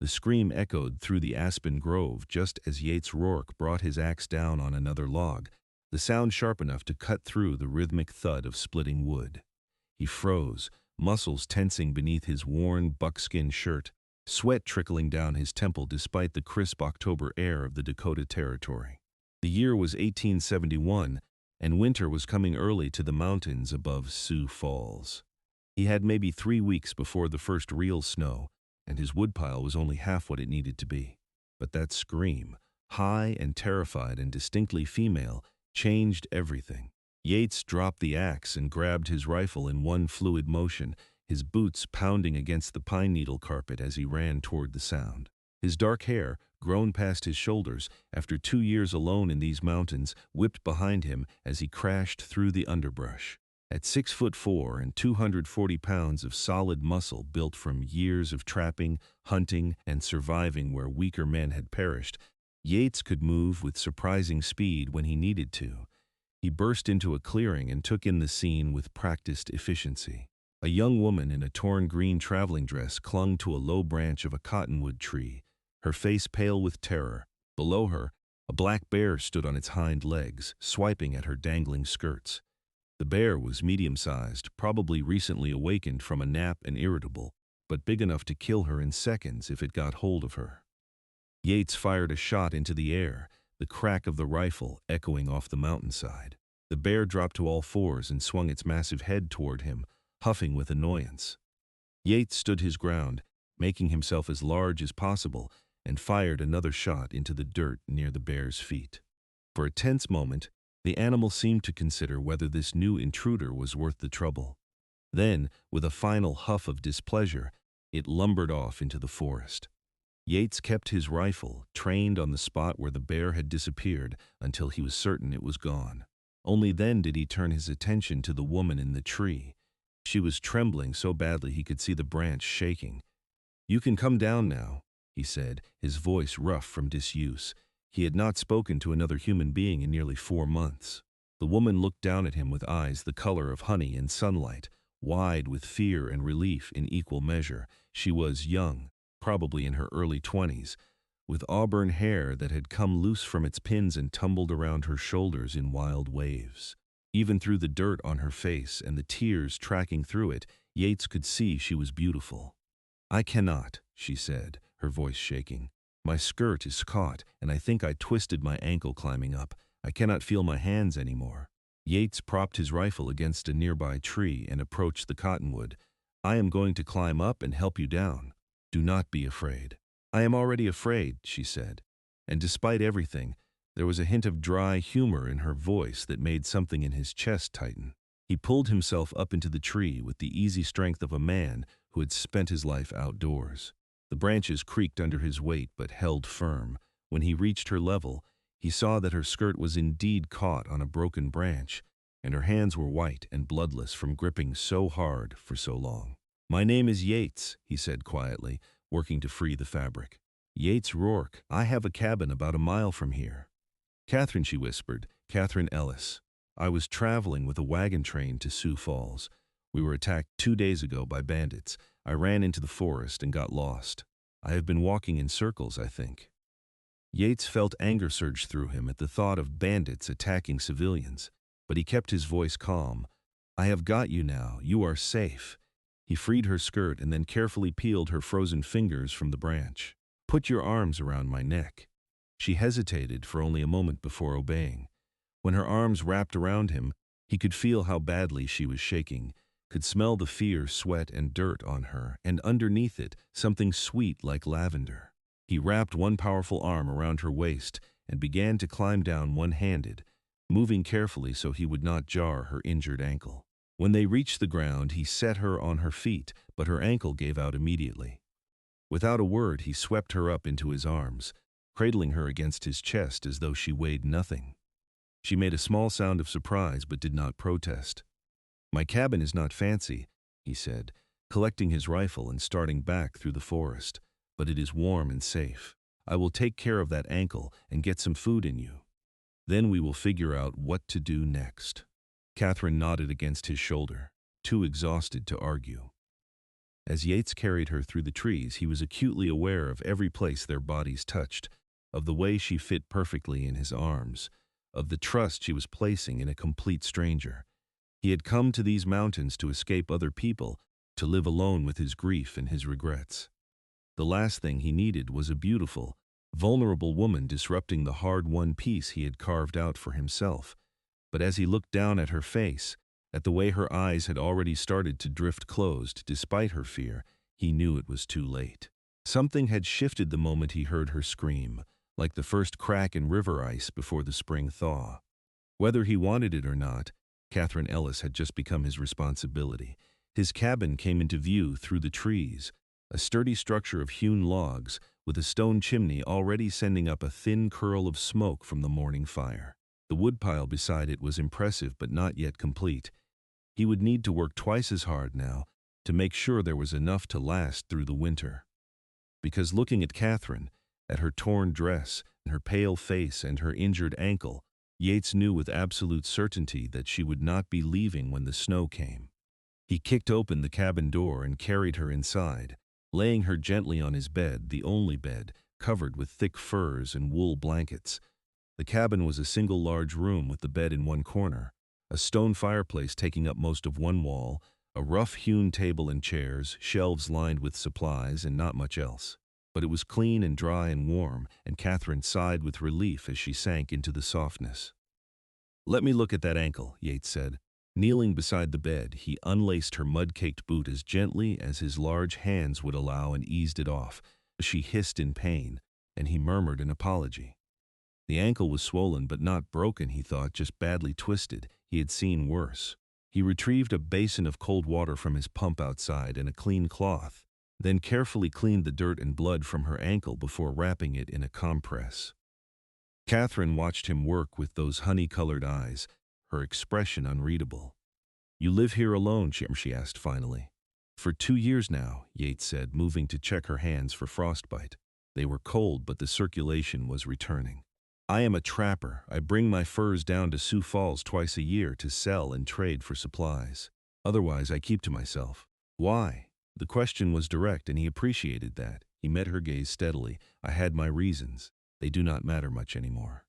The scream echoed through the aspen grove just as Yates Rourke brought his axe down on another log, the sound sharp enough to cut through the rhythmic thud of splitting wood. He froze, muscles tensing beneath his worn buckskin shirt, sweat trickling down his temple despite the crisp October air of the Dakota Territory. The year was 1871, and winter was coming early to the mountains above Sioux Falls. He had maybe 3 weeks before the first real snow, and his woodpile was only half what it needed to be. But that scream, high and terrified and distinctly female, changed everything. Yates dropped the axe and grabbed his rifle in one fluid motion, his boots pounding against the pine needle carpet as he ran toward the sound. His dark hair, grown past his shoulders after 2 years alone in these mountains, whipped behind him as he crashed through the underbrush. At 6'4" and 240 pounds of solid muscle built from years of trapping, hunting, and surviving where weaker men had perished, Yates could move with surprising speed when he needed to. He burst into a clearing and took in the scene with practiced efficiency. A young woman in a torn green traveling dress clung to a low branch of a cottonwood tree, her face pale with terror. Below her, a black bear stood on its hind legs, swiping at her dangling skirts. The bear was medium-sized, probably recently awakened from a nap and irritable, but big enough to kill her in seconds if it got hold of her. Yates fired a shot into the air, the crack of the rifle echoing off the mountainside. The bear dropped to all fours and swung its massive head toward him, huffing with annoyance. Yates stood his ground, making himself as large as possible, and fired another shot into the dirt near the bear's feet. For a tense moment, the animal seemed to consider whether this new intruder was worth the trouble. Then, with a final huff of displeasure, it lumbered off into the forest. Yates kept his rifle trained on the spot where the bear had disappeared until he was certain it was gone. Only then did he turn his attention to the woman in the tree. She was trembling so badly he could see the branch shaking. "You can come down now," he said, his voice rough from disuse. He had not spoken to another human being in nearly 4 months. The woman looked down at him with eyes the color of honey in sunlight, wide with fear and relief in equal measure. She was young, probably in her early 20s, with auburn hair that had come loose from its pins and tumbled around her shoulders in wild waves. Even through the dirt on her face and the tears tracking through it, Yates could see she was beautiful. "I cannot," she said, her voice shaking. "My skirt is caught, and I think I twisted my ankle climbing up. I cannot feel my hands anymore." Yates propped his rifle against a nearby tree and approached the cottonwood. "I am going to climb up and help you down. Do not be afraid." "I am already afraid," she said. And despite everything, there was a hint of dry humor in her voice that made something in his chest tighten. He pulled himself up into the tree with the easy strength of a man who had spent his life outdoors. The branches creaked under his weight but held firm. When he reached her level, he saw that her skirt was indeed caught on a broken branch, and her hands were white and bloodless from gripping so hard for so long. "My name is Yates," he said quietly, working to free the fabric. "Yates Rourke. I have a cabin about a mile from here." "Katherine," she whispered, "Katherine Ellis. I was traveling with a wagon train to Sioux Falls. We were attacked 2 days ago by bandits. I ran into the forest and got lost. I have been walking in circles, I think." Yates felt anger surge through him at the thought of bandits attacking civilians, but he kept his voice calm. "I have got you now. You are safe." He freed her skirt and then carefully peeled her frozen fingers from the branch. "Put your arms around my neck." She hesitated for only a moment before obeying. When her arms wrapped around him, he could feel how badly she was shaking, could smell the fear, sweat, and dirt on her, and underneath it, something sweet like lavender. He wrapped one powerful arm around her waist and began to climb down one-handed, moving carefully so he would not jar her injured ankle. When they reached the ground, he set her on her feet, but her ankle gave out immediately. Without a word, he swept her up into his arms, cradling her against his chest as though she weighed nothing. She made a small sound of surprise but did not protest. "My cabin is not fancy," he said, collecting his rifle and starting back through the forest, "but it is warm and safe. I will take care of that ankle and get some food in you. Then we will figure out what to do next." Katherine nodded against his shoulder, too exhausted to argue. As Yates carried her through the trees, he was acutely aware of every place their bodies touched, of the way she fit perfectly in his arms, of the trust she was placing in a complete stranger. He had come to these mountains to escape other people, to live alone with his grief and his regrets. The last thing he needed was a beautiful, vulnerable woman disrupting the hard-won peace he had carved out for himself. But as he looked down at her face, at the way her eyes had already started to drift closed despite her fear, he knew it was too late. Something had shifted the moment he heard her scream, like the first crack in river ice before the spring thaw. Whether he wanted it or not, Katherine Ellis had just become his responsibility. His cabin came into view through the trees, a sturdy structure of hewn logs, with a stone chimney already sending up a thin curl of smoke from the morning fire. The woodpile beside it was impressive but not yet complete. He would need to work twice as hard now to make sure there was enough to last through the winter. Because looking at Katherine, at her torn dress, and her pale face and her injured ankle, Yates knew with absolute certainty that she would not be leaving when the snow came. He kicked open the cabin door and carried her inside, laying her gently on his bed, the only bed, covered with thick furs and wool blankets. The cabin was a single large room with the bed in one corner, a stone fireplace taking up most of one wall, a rough-hewn table and chairs, shelves lined with supplies, and not much else. But it was clean and dry and warm, and Katherine sighed with relief as she sank into the softness. "Let me look at that ankle," Yates said. Kneeling beside the bed, he unlaced her mud-caked boot as gently as his large hands would allow and eased it off. She hissed in pain, and he murmured an apology. The ankle was swollen but not broken, he thought, just badly twisted. He had seen worse. He retrieved a basin of cold water from his pump outside and a clean cloth, then carefully cleaned the dirt and blood from her ankle before wrapping it in a compress. Katherine watched him work with those honey-colored eyes, her expression unreadable. "You live here alone?" she asked finally. "For 2 years now," Yates said, moving to check her hands for frostbite. They were cold, but the circulation was returning. "I am a trapper. I bring my furs down to Sioux Falls twice a year to sell and trade for supplies. Otherwise, I keep to myself." "Why?" The question was direct, and he appreciated that. He met her gaze steadily. "I had my reasons. They do not matter much anymore."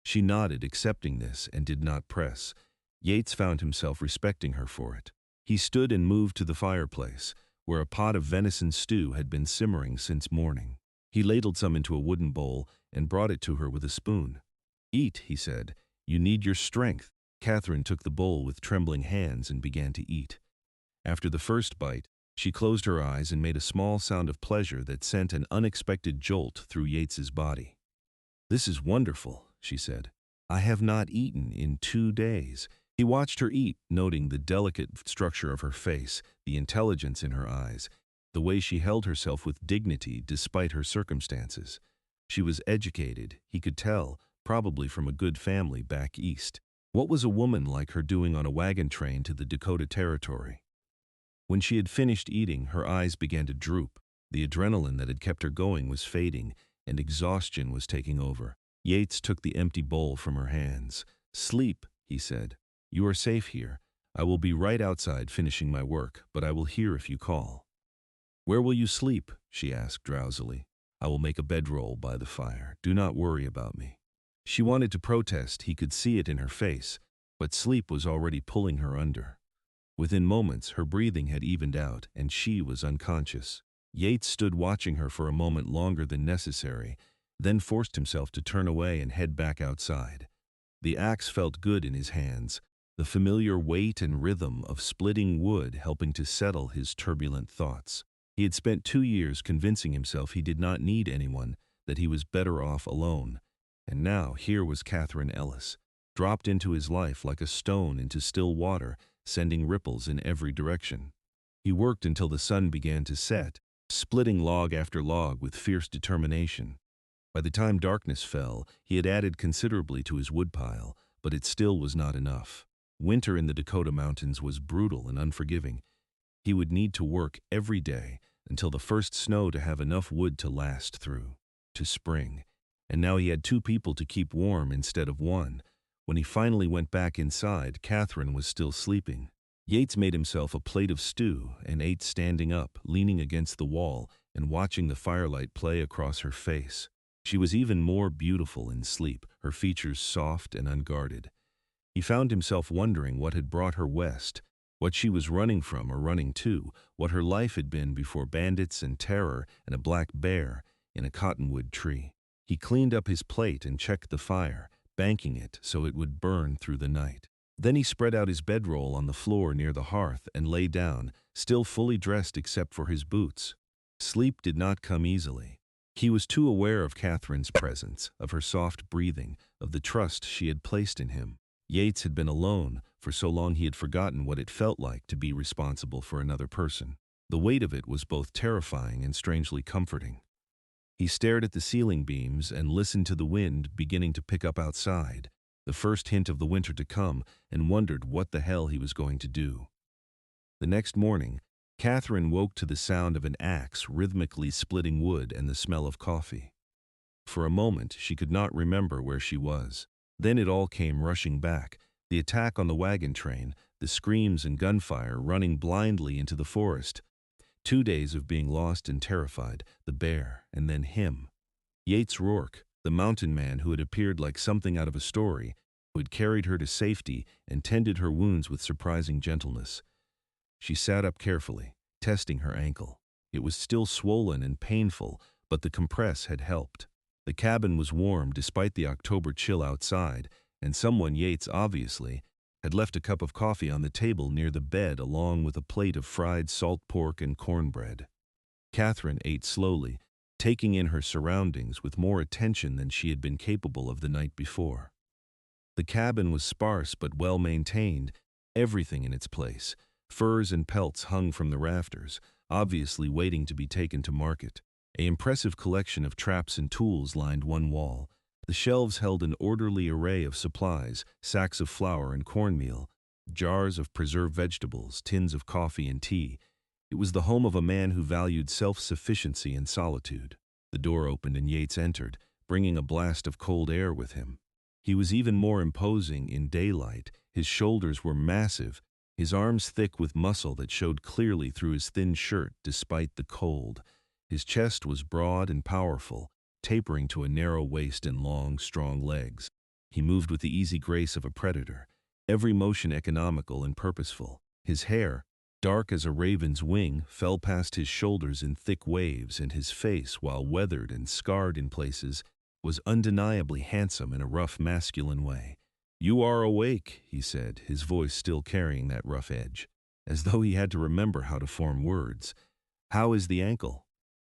She nodded, accepting this, and did not press. Yates found himself respecting her for it. He stood and moved to the fireplace, where a pot of venison stew had been simmering since morning. He ladled some into a wooden bowl and brought it to her with a spoon. "Eat," he said. "You need your strength." Katherine took the bowl with trembling hands and began to eat. After the first bite, she closed her eyes and made a small sound of pleasure that sent an unexpected jolt through Yates's body. "This is wonderful," she said. "I have not eaten in 2 days." He watched her eat, noting the delicate structure of her face, the intelligence in her eyes, the way she held herself with dignity despite her circumstances. She was educated, he could tell, probably from a good family back east. What was a woman like her doing on a wagon train to the Dakota Territory? When she had finished eating, her eyes began to droop. The adrenaline that had kept her going was fading, and exhaustion was taking over. Yates took the empty bowl from her hands. "Sleep," he said. "You are safe here. I will be right outside finishing my work, but I will hear if you call." "Where will you sleep?" she asked drowsily. "I will make a bedroll by the fire. Do not worry about me." She wanted to protest, he could see it in her face, but sleep was already pulling her under. Within moments, her breathing had evened out, and she was unconscious. Yates stood watching her for a moment longer than necessary, then forced himself to turn away and head back outside. The axe felt good in his hands, the familiar weight and rhythm of splitting wood helping to settle his turbulent thoughts. He had spent 2 years convincing himself he did not need anyone, that he was better off alone. And now here was Katherine Ellis, dropped into his life like a stone into still water, sending ripples in every direction. He worked until the sun began to set, splitting log after log with fierce determination. By the time darkness fell, he had added considerably to his woodpile, but it still was not enough. Winter in the Dakota mountains was brutal and unforgiving. He would need to work every day until the first snow to have enough wood to last through to spring. And now he had 2 people to keep warm instead of 1. When he finally went back inside, Katherine was still sleeping. Yates made himself a plate of stew and ate standing up, leaning against the wall and watching the firelight play across her face. She was even more beautiful in sleep, her features soft and unguarded. He found himself wondering what had brought her west, what she was running from or running to, what her life had been before bandits and terror and a black bear in a cottonwood tree. He cleaned up his plate and checked the fire, banking it so it would burn through the night. Then he spread out his bedroll on the floor near the hearth and lay down, still fully dressed except for his boots. Sleep did not come easily. He was too aware of Katherine's presence, of her soft breathing, of the trust she had placed in him. Yates had been alone for so long he had forgotten what it felt like to be responsible for another person. The weight of it was both terrifying and strangely comforting. He stared at the ceiling beams and listened to the wind beginning to pick up outside, the first hint of the winter to come, and wondered what the hell he was going to do. The next morning, Katherine woke to the sound of an axe rhythmically splitting wood and the smell of coffee. For a moment, she could not remember where she was. Then it all came rushing back, the attack on the wagon train, the screams and gunfire running blindly into the forest. 2 days of being lost and terrified, the bear, and then him. Yates Rourke, the mountain man who had appeared like something out of a story, who had carried her to safety and tended her wounds with surprising gentleness. She sat up carefully, testing her ankle. It was still swollen and painful, but the compress had helped. The cabin was warm despite the October chill outside, and someone, Yates obviously, had left a cup of coffee on the table near the bed along with a plate of fried salt pork and cornbread. Katherine ate slowly, taking in her surroundings with more attention than she had been capable of the night before. The cabin was sparse but well maintained, everything in its place. Furs and pelts hung from the rafters, obviously waiting to be taken to market. An impressive collection of traps and tools lined one wall. The shelves held an orderly array of supplies, sacks of flour and cornmeal, jars of preserved vegetables, tins of coffee and tea. It was the home of a man who valued self-sufficiency and solitude. The door opened and Yates entered, bringing a blast of cold air with him. He was even more imposing in daylight. His shoulders were massive, his arms thick with muscle that showed clearly through his thin shirt despite the cold. His chest was broad and powerful, tapering to a narrow waist and long, strong legs. He moved with the easy grace of a predator, every motion economical and purposeful. His hair, dark as a raven's wing, fell past his shoulders in thick waves, and his face, while weathered and scarred in places, was undeniably handsome in a rough masculine way. "You are awake," he said, his voice still carrying that rough edge, as though he had to remember how to form words. "How is the ankle?"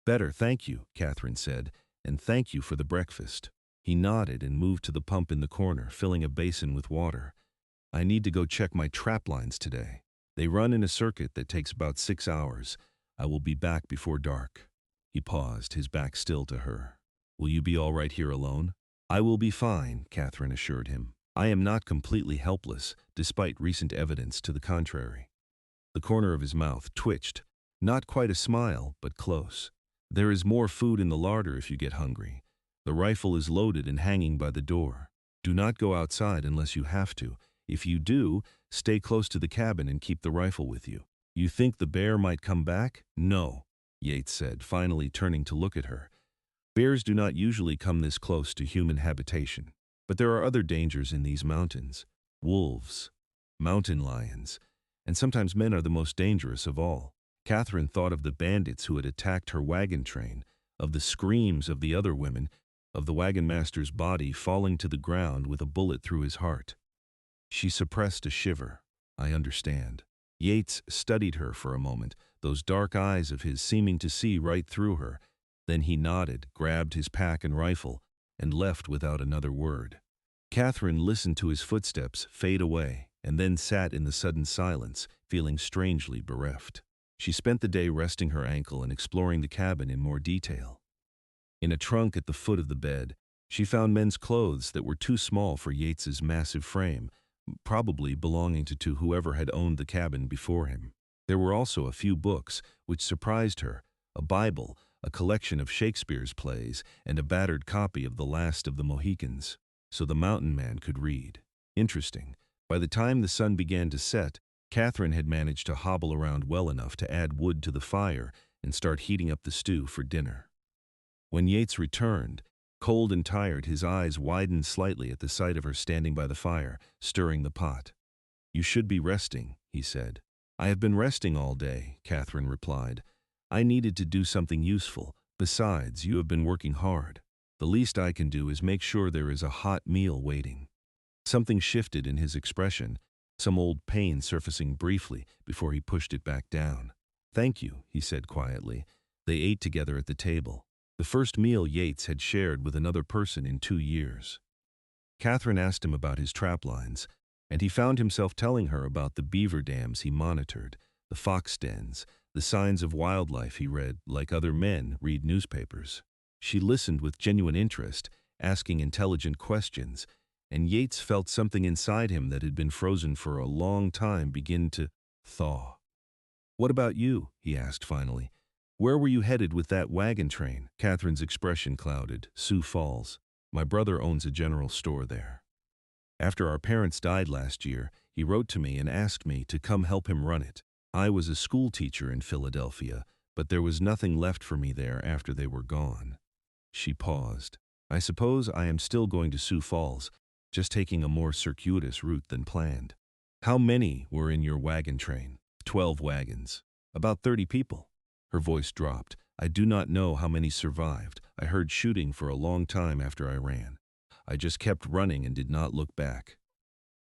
"Better, thank you," Katherine said, "and thank you for the breakfast." He nodded and moved to the pump in the corner, filling a basin with water. "I need to go check my trap lines today. They run in a circuit that takes about 6 hours. I will be back before dark." He paused, his back still to her. "Will you be all right here alone?" "I will be fine," Katherine assured him. "I am not completely helpless, despite recent evidence to the contrary." The corner of his mouth twitched, not quite a smile, but close. "There is more food in the larder if you get hungry. The rifle is loaded and hanging by the door. Do not go outside unless you have to. If you do, stay close to the cabin and keep the rifle with you." "You think the bear might come back?" "No," Yates said, finally turning to look at her. "Bears do not usually come this close to human habitation. But there are other dangers in these mountains. Wolves, mountain lions, and sometimes men are the most dangerous of all." Katherine thought of the bandits who had attacked her wagon train, of the screams of the other women, of the wagon master's body falling to the ground with a bullet through his heart. She suppressed a shiver. "I understand." Yates studied her for a moment, those dark eyes of his seeming to see right through her. Then he nodded, grabbed his pack and rifle, and left without another word. Katherine listened to his footsteps fade away, and then sat in the sudden silence, feeling strangely bereft. She spent the day resting her ankle and exploring the cabin in more detail. In a trunk at the foot of the bed, she found men's clothes that were too small for Yates's massive frame, probably belonging to whoever had owned the cabin before him. There were also a few books, which surprised her: a Bible, a collection of Shakespeare's plays, and a battered copy of The Last of the Mohicans. So the mountain man could read. Interesting. By the time the sun began to set, Katherine had managed to hobble around well enough to add wood to the fire and start heating up the stew for dinner. When Yates returned, cold and tired, his eyes widened slightly at the sight of her standing by the fire, stirring the pot. "You should be resting," he said. "I have been resting all day," Katherine replied. "I needed to do something useful. Besides, you have been working hard. The least I can do is make sure there is a hot meal waiting." Something shifted in his expression, some old pain surfacing briefly before he pushed it back down. "Thank you," he said quietly. They ate together at the table, the first meal Yates had shared with another person in 2 years. Katherine asked him about his trap lines, and he found himself telling her about the beaver dams he monitored, the fox dens, the signs of wildlife he read like other men read newspapers. She listened with genuine interest, asking intelligent questions, and Yates felt something inside him that had been frozen for a long time begin to thaw. "What about you?" he asked finally. "Where were you headed with that wagon train?" Katherine's expression clouded. "Sioux Falls. My brother owns a general store there. After our parents died last year, he wrote to me and asked me to come help him run it. I was a school teacher in Philadelphia, but there was nothing left for me there after they were gone." She paused. "I suppose I am still going to Sioux Falls, just taking a more circuitous route than planned." "How many were in your wagon train?" 12 wagons. About 30 people." Her voice dropped. "I do not know how many survived. I heard shooting for a long time after I ran. I just kept running and did not look back."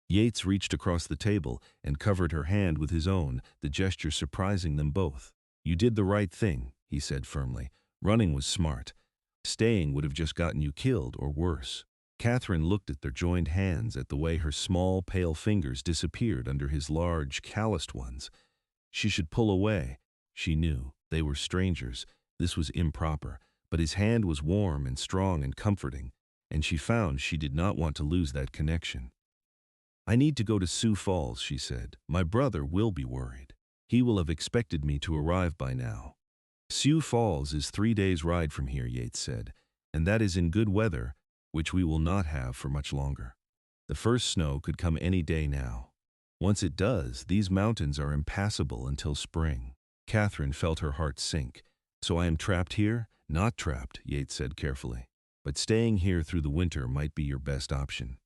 Yates reached across the table and covered her hand with his own, the gesture surprising them both. "You did the right thing," he said firmly. "Running was smart. Staying would have just gotten you killed or worse." Katherine looked at their joined hands, at the way her small, pale fingers disappeared under his large, calloused ones. She should pull away. She knew. They were strangers. This was improper. But his hand was warm and strong and comforting, and she found she did not want to lose that connection. "I need to go to Sioux Falls," she said. "My brother will be worried. He will have expected me to arrive by now." "Sioux Falls is 3 days' ride from here," Yates said, "and that is in good weather, which we will not have for much longer. The first snow could come any day now. Once it does, these mountains are impassable until spring." Katherine felt her heart sink. "So I am trapped here?" "Not trapped," Yates said carefully. "But staying here through the winter might be your best option.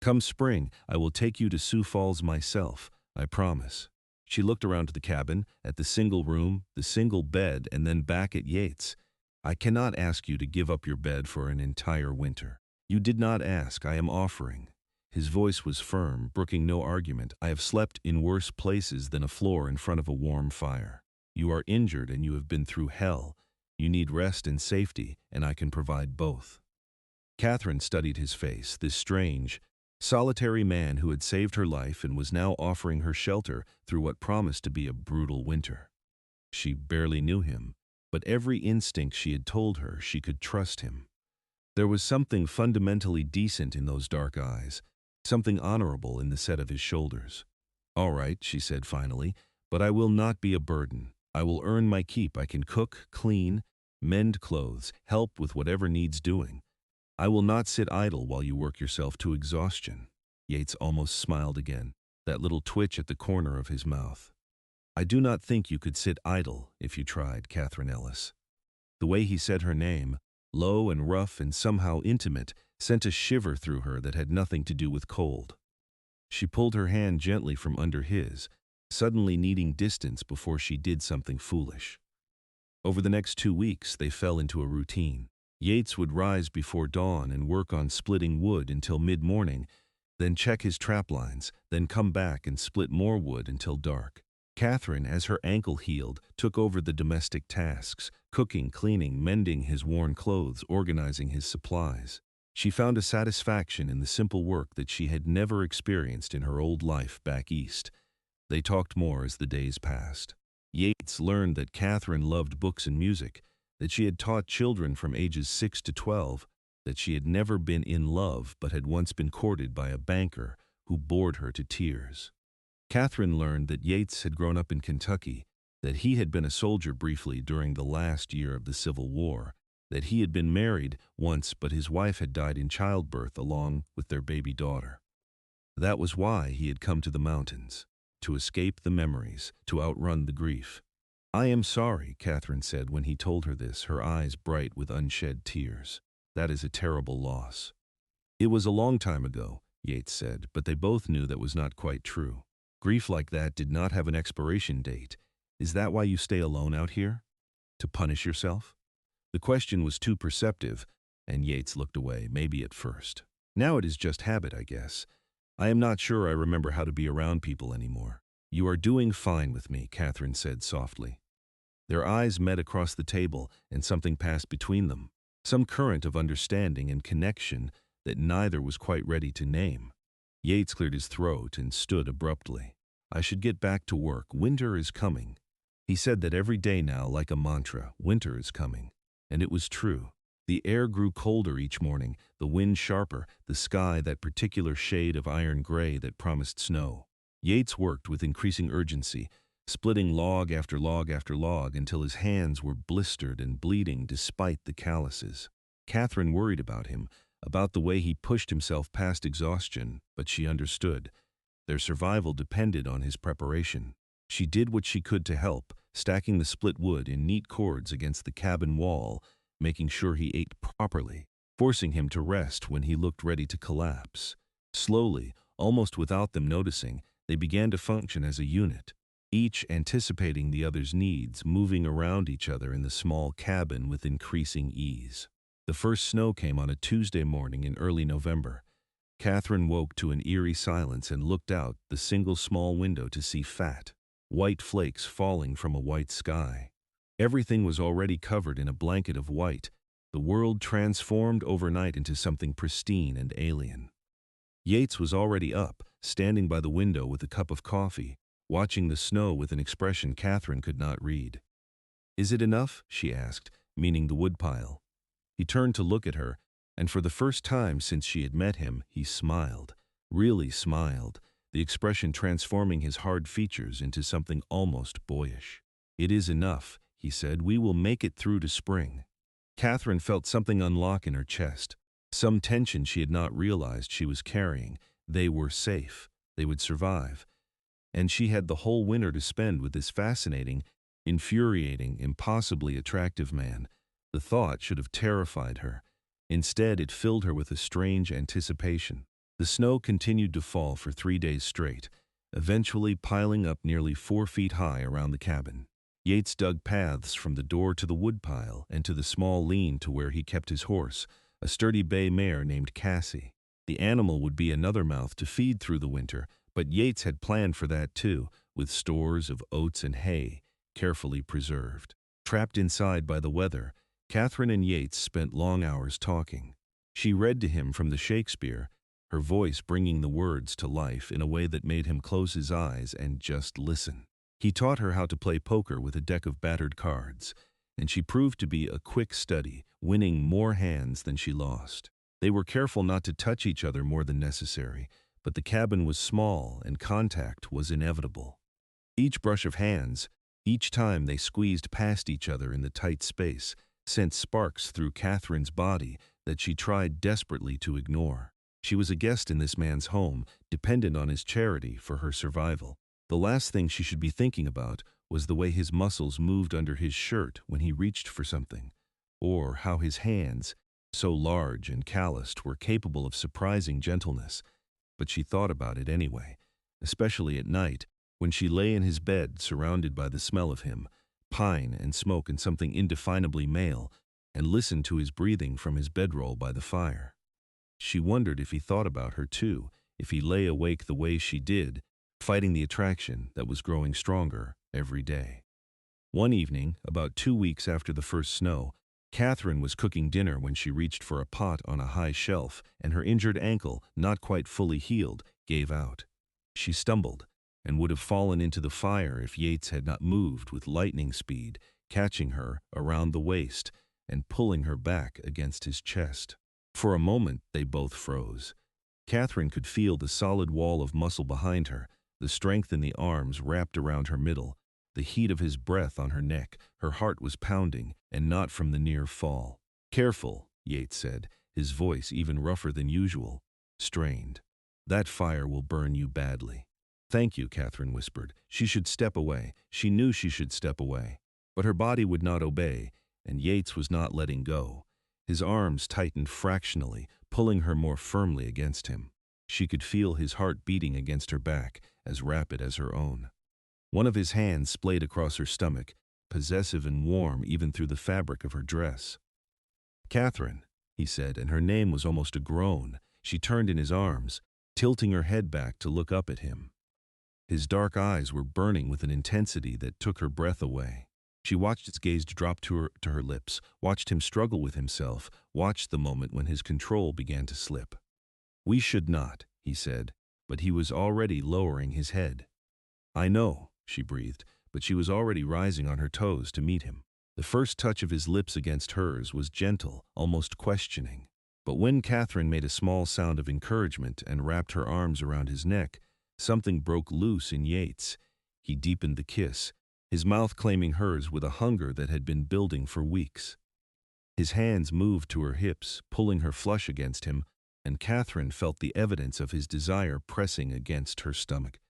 Come spring, I will take you to Sioux Falls myself, I promise." She looked around the cabin, at the single room, the single bed, and then back at Yates. "I cannot ask you to give up your bed for an entire winter." "You did not ask, I am offering." His voice was firm, brooking no argument. "I have slept in worse places than a floor in front of a warm fire. You are injured and you have been through hell. You need rest and safety, and I can provide both." Katherine studied his face, this strange, solitary man who had saved her life and was now offering her shelter through what promised to be a brutal winter. She barely knew him, but every instinct she had told her she could trust him. There was something fundamentally decent in those dark eyes, something honorable in the set of his shoulders. "All right," she said finally, "but I will not be a burden. I will earn my keep. I can cook, clean, mend clothes, help with whatever needs doing. I will not sit idle while you work yourself to exhaustion." Yates almost smiled again, that little twitch at the corner of his mouth. "I do not think you could sit idle if you tried, Katherine Ellis." The way he said her name, low and rough and somehow intimate, sent a shiver through her that had nothing to do with cold. She pulled her hand gently from under his, suddenly needing distance before she did something foolish. Over the next 2 weeks, they fell into a routine. Yates would rise before dawn and work on splitting wood until mid-morning, then check his trap lines, then come back and split more wood until dark. Katherine, as her ankle healed, took over the domestic tasks, cooking, cleaning, mending his worn clothes, organizing his supplies. She found a satisfaction in the simple work that she had never experienced in her old life back east. They talked more as the days passed. Yates learned that Katherine loved books and music, that she had taught children from ages 6 to 12, that she had never been in love but had once been courted by a banker who bored her to tears. Katherine learned that Yates had grown up in Kentucky, that he had been a soldier briefly during the last year of the Civil War, that he had been married once but his wife had died in childbirth along with their baby daughter. That was why he had come to the mountains, to escape the memories, to outrun the grief. "I am sorry," Katherine said when he told her this, her eyes bright with unshed tears. "That is a terrible loss." "It was a long time ago," Yates said, but they both knew that was not quite true. Grief like that did not have an expiration date. "Is that why you stay alone out here? To punish yourself?" The question was too perceptive, and Yates looked away, maybe at first. "Now it is just habit, I guess. I am not sure I remember how to be around people anymore." "You are doing fine with me," Katherine said softly. Their eyes met across the table, and something passed between them. Some current of understanding and connection that neither was quite ready to name. Yates cleared his throat and stood abruptly. "I should get back to work. Winter is coming." He said that every day now like a mantra. Winter is coming. And it was true. The air grew colder each morning, the wind sharper, the sky that particular shade of iron gray that promised snow. Yates worked with increasing urgency, splitting log after log after log until his hands were blistered and bleeding despite the calluses. Katherine worried about him, about the way he pushed himself past exhaustion, but she understood. Their survival depended on his preparation. She did what she could to help, stacking the split wood in neat cords against the cabin wall, making sure he ate properly, forcing him to rest when he looked ready to collapse. Slowly, almost without them noticing, they began to function as a unit, each anticipating the other's needs, moving around each other in the small cabin with increasing ease. The first snow came on a Tuesday morning in early November. Katherine woke to an eerie silence and looked out the single small window to see fat, white flakes falling from a white sky. Everything was already covered in a blanket of white, the world transformed overnight into something pristine and alien. Yates was already up, standing by the window with a cup of coffee, watching the snow with an expression Katherine could not read. "Is it enough?" she asked, meaning the woodpile. He turned to look at her, and for the first time since she had met him, he smiled, really smiled, the expression transforming his hard features into something almost boyish. "It is enough," he said. "We will make it through to spring." Katherine felt something unlock in her chest, some tension she had not realized she was carrying. They were safe. They would survive. And she had the whole winter to spend with this fascinating, infuriating, impossibly attractive man. The thought should have terrified her. Instead, it filled her with a strange anticipation. The snow continued to fall for 3 days straight, eventually piling up nearly 4 feet high around the cabin. Yates dug paths from the door to the woodpile and to the small lean to where he kept his horse, a sturdy bay mare named Cassie. The animal would be another mouth to feed through the winter, but Yates had planned for that too, with stores of oats and hay, carefully preserved. Trapped inside by the weather, Katherine and Yates spent long hours talking. She read to him from the Shakespeare, her voice bringing the words to life in a way that made him close his eyes and just listen. He taught her how to play poker with a deck of battered cards, and she proved to be a quick study, winning more hands than she lost. They were careful not to touch each other more than necessary, but the cabin was small and contact was inevitable. Each brush of hands, each time they squeezed past each other in the tight space, sent sparks through Katherine's body that she tried desperately to ignore. She was a guest in this man's home, dependent on his charity for her survival. The last thing she should be thinking about was the way his muscles moved under his shirt when he reached for something, or how his hands, so large and calloused, were capable of surprising gentleness. But she thought about it anyway, especially at night, when she lay in his bed surrounded by the smell of him, pine and smoke and something indefinably male, and listened to his breathing from his bedroll by the fire. She wondered if he thought about her too, if he lay awake the way she did, fighting the attraction that was growing stronger every day. One evening, about 2 weeks after the first snow, Katherine was cooking dinner when she reached for a pot on a high shelf, and her injured ankle, not quite fully healed, gave out. She stumbled, and would have fallen into the fire if Yates had not moved with lightning speed, catching her around the waist and pulling her back against his chest. For a moment, they both froze. Katherine could feel the solid wall of muscle behind her, the strength in the arms wrapped around her middle, the heat of his breath on her neck. Her heart was pounding, and not from the near fall. "Careful," Yates said, his voice even rougher than usual, strained. "That fire will burn you badly." Thank you, Katherine whispered. She should step away. She knew she should step away. But her body would not obey, and Yates was not letting go. His arms tightened fractionally, pulling her more firmly against him. She could feel his heart beating against her back, as rapid as her own. One of his hands splayed across her stomach, possessive and warm even through the fabric of her dress. "Katherine," he said, and her name was almost a groan. She turned in his arms, tilting her head back to look up at him. His dark eyes were burning with an intensity that took her breath away. She watched his gaze drop to her lips, watched him struggle with himself, watched the moment when his control began to slip. "We should not," he said, but he was already lowering his head. "I know," she breathed, but she was already rising on her toes to meet him. The first touch of his lips against hers was gentle, almost questioning. But when Katherine made a small sound of encouragement and wrapped her arms around his neck, something broke loose in Yates. He deepened the kiss, his mouth claiming hers with a hunger that had been building for weeks. His hands moved to her hips, pulling her flush against him, and Katherine felt the evidence of his desire pressing against her stomach.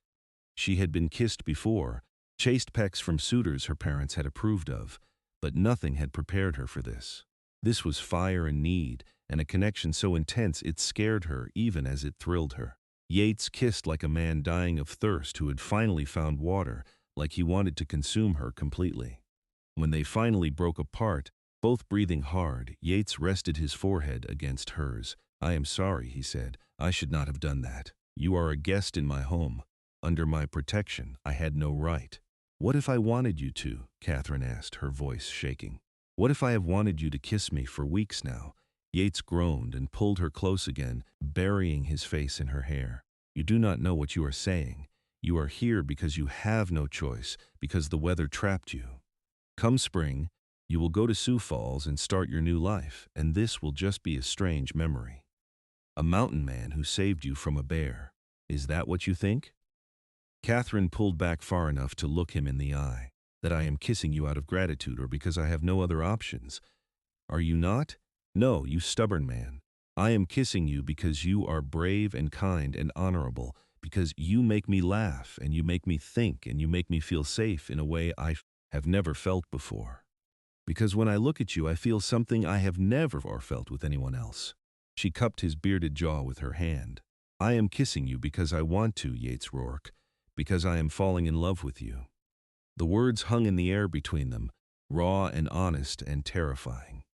She had been kissed before, chaste pecks from suitors her parents had approved of, but nothing had prepared her for this. This was fire and need, and a connection so intense it scared her even as it thrilled her. Yates kissed like a man dying of thirst who had finally found water, like he wanted to consume her completely. When they finally broke apart, both breathing hard, Yates rested his forehead against hers. "I am sorry," he said. "I should not have done that. You are a guest in my home. Under my protection, I had no right." "What if I wanted you to?" Katherine asked, her voice shaking. "What if I have wanted you to kiss me for weeks now?" Yates groaned and pulled her close again, burying his face in her hair. "You do not know what you are saying. You are here because you have no choice, because the weather trapped you. Come spring, you will go to Sioux Falls and start your new life, and this will just be a strange memory. A mountain man who saved you from a bear. Is that what you think?" Katherine pulled back far enough to look him in the eye. "That I am kissing you out of gratitude or because I have no other options. Are you not? No, you stubborn man. I am kissing you because you are brave and kind and honorable, because you make me laugh and you make me think and you make me feel safe in a way I have never felt before. Because when I look at you, I feel something I have never felt with anyone else." She cupped his bearded jaw with her hand. "I am kissing you because I want to, Yates Rourke, because I am falling in love with you." The words hung in the air between them, raw and honest and terrifying.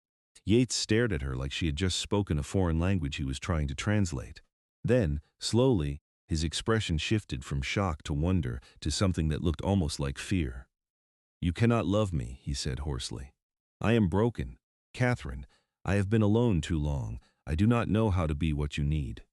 Yates stared at her like she had just spoken a foreign language he was trying to translate. Then, slowly, his expression shifted from shock to wonder to something that looked almost like fear. "You cannot love me," he said hoarsely. "I am broken. Katherine, I have been alone too long. I do not know how to be what you need."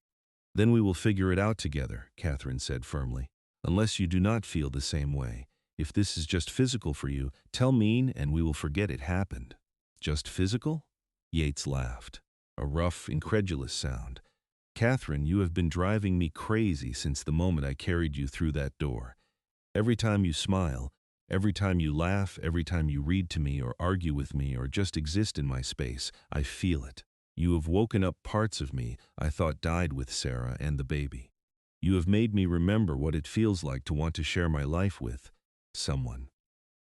"Then we will figure it out together," Katherine said firmly. "Unless you do not feel the same way. If this is just physical for you, tell me and we will forget it happened." "Just physical?" Yates laughed, a rough, incredulous sound. "Katherine, you have been driving me crazy since the moment I carried you through that door. Every time you smile, every time you laugh, every time you read to me or argue with me or just exist in my space, I feel it. You have woken up parts of me I thought died with Sarah and the baby. You have made me remember what it feels like to want to share my life with someone."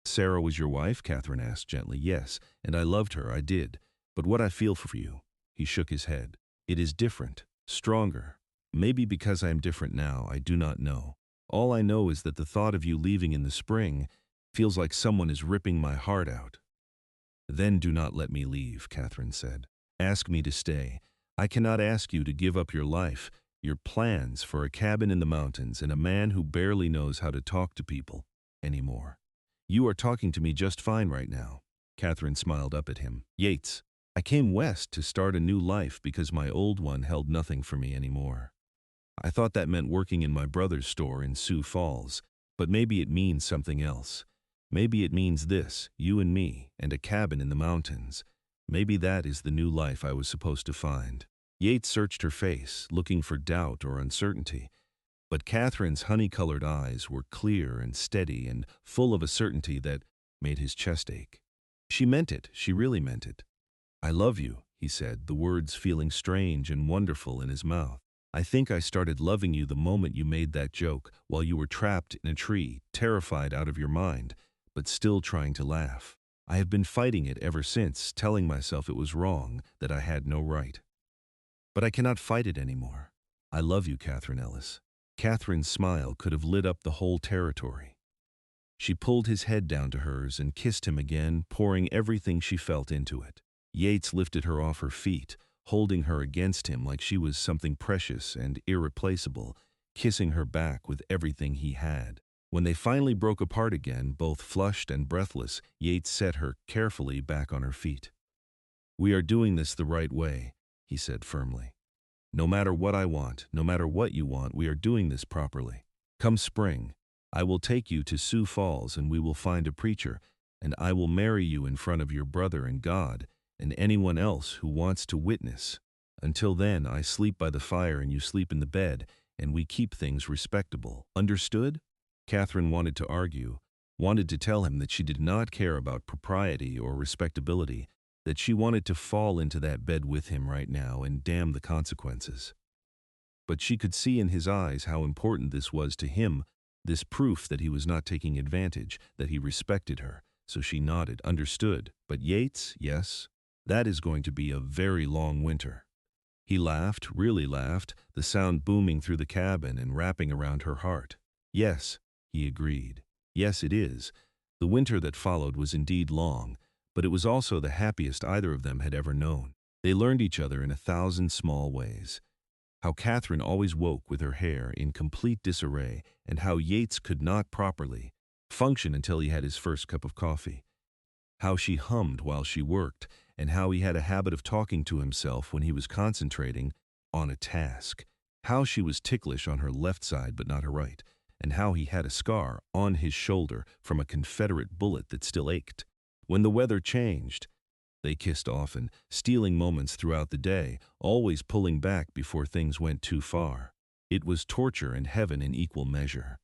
"Sarah was your wife?" Katherine asked gently. "Yes, and I loved her, I did. But what I feel for you," he shook his head, "it is different, stronger. Maybe because I am different now, I do not know. All I know is that the thought of you leaving in the spring feels like someone is ripping my heart out." "Then do not let me leave," Katherine said. "Ask me to stay. I cannot ask you to give up your life, your plans for a cabin in the mountains and a man who barely knows how to talk to people anymore. You are talking to me just fine right now." Katherine smiled up at him. "Yates, I came west to start a new life because my old one held nothing for me anymore. I thought that meant working in my brother's store in Sioux Falls, but maybe it means something else. Maybe it means this, you and me, and a cabin in the mountains. Maybe that is the new life I was supposed to find." Yates searched her face, looking for doubt or uncertainty, but Katherine's honey-colored eyes were clear and steady and full of a certainty that made his chest ache. She meant it, she really meant it. "I love you," he said, the words feeling strange and wonderful in his mouth. I think I started loving you the moment you made that joke while you were trapped in a tree, terrified out of your mind, but still trying to laugh. I have been fighting it ever since, telling myself it was wrong, that I had no right. But I cannot fight it anymore. I love you, Katherine Ellis." Katherine's smile could have lit up the whole territory. She pulled his head down to hers and kissed him again, pouring everything she felt into it. Yates lifted her off her feet, holding her against him like she was something precious and irreplaceable, kissing her back with everything he had. When they finally broke apart again, both flushed and breathless, Yates set her carefully back on her feet. "We are doing this the right way," he said firmly. "No matter what I want, no matter what you want, we are doing this properly. Come spring, I will take you to Sioux Falls and we will find a preacher, and I will marry you in front of your brother and God and anyone else who wants to witness. Until then, I sleep by the fire and you sleep in the bed, and we keep things respectable. Understood?" Katherine wanted to argue, wanted to tell him that she did not care about propriety or respectability, that she wanted to fall into that bed with him right now and damn the consequences. But she could see in his eyes how important this was to him, this proof that he was not taking advantage, that he respected her, so she nodded, "Understood. But Yates, yes, that is going to be a very long winter." He laughed, really laughed, the sound booming through the cabin and wrapping around her heart. "Yes," he agreed. "Yes, it is." The winter that followed was indeed long, but it was also the happiest either of them had ever known. They learned each other in 1,000 small ways. How Katherine always woke with her hair in complete disarray, and how Yates could not properly function until he had his first cup of coffee. How she hummed while she worked, and how he had a habit of talking to himself when he was concentrating on a task. How she was ticklish on her left side but not her right, and how he had a scar on his shoulder from a Confederate bullet that still ached. When the weather changed, they kissed often, stealing moments throughout the day, always pulling back before things went too far. It was torture and heaven in equal measure.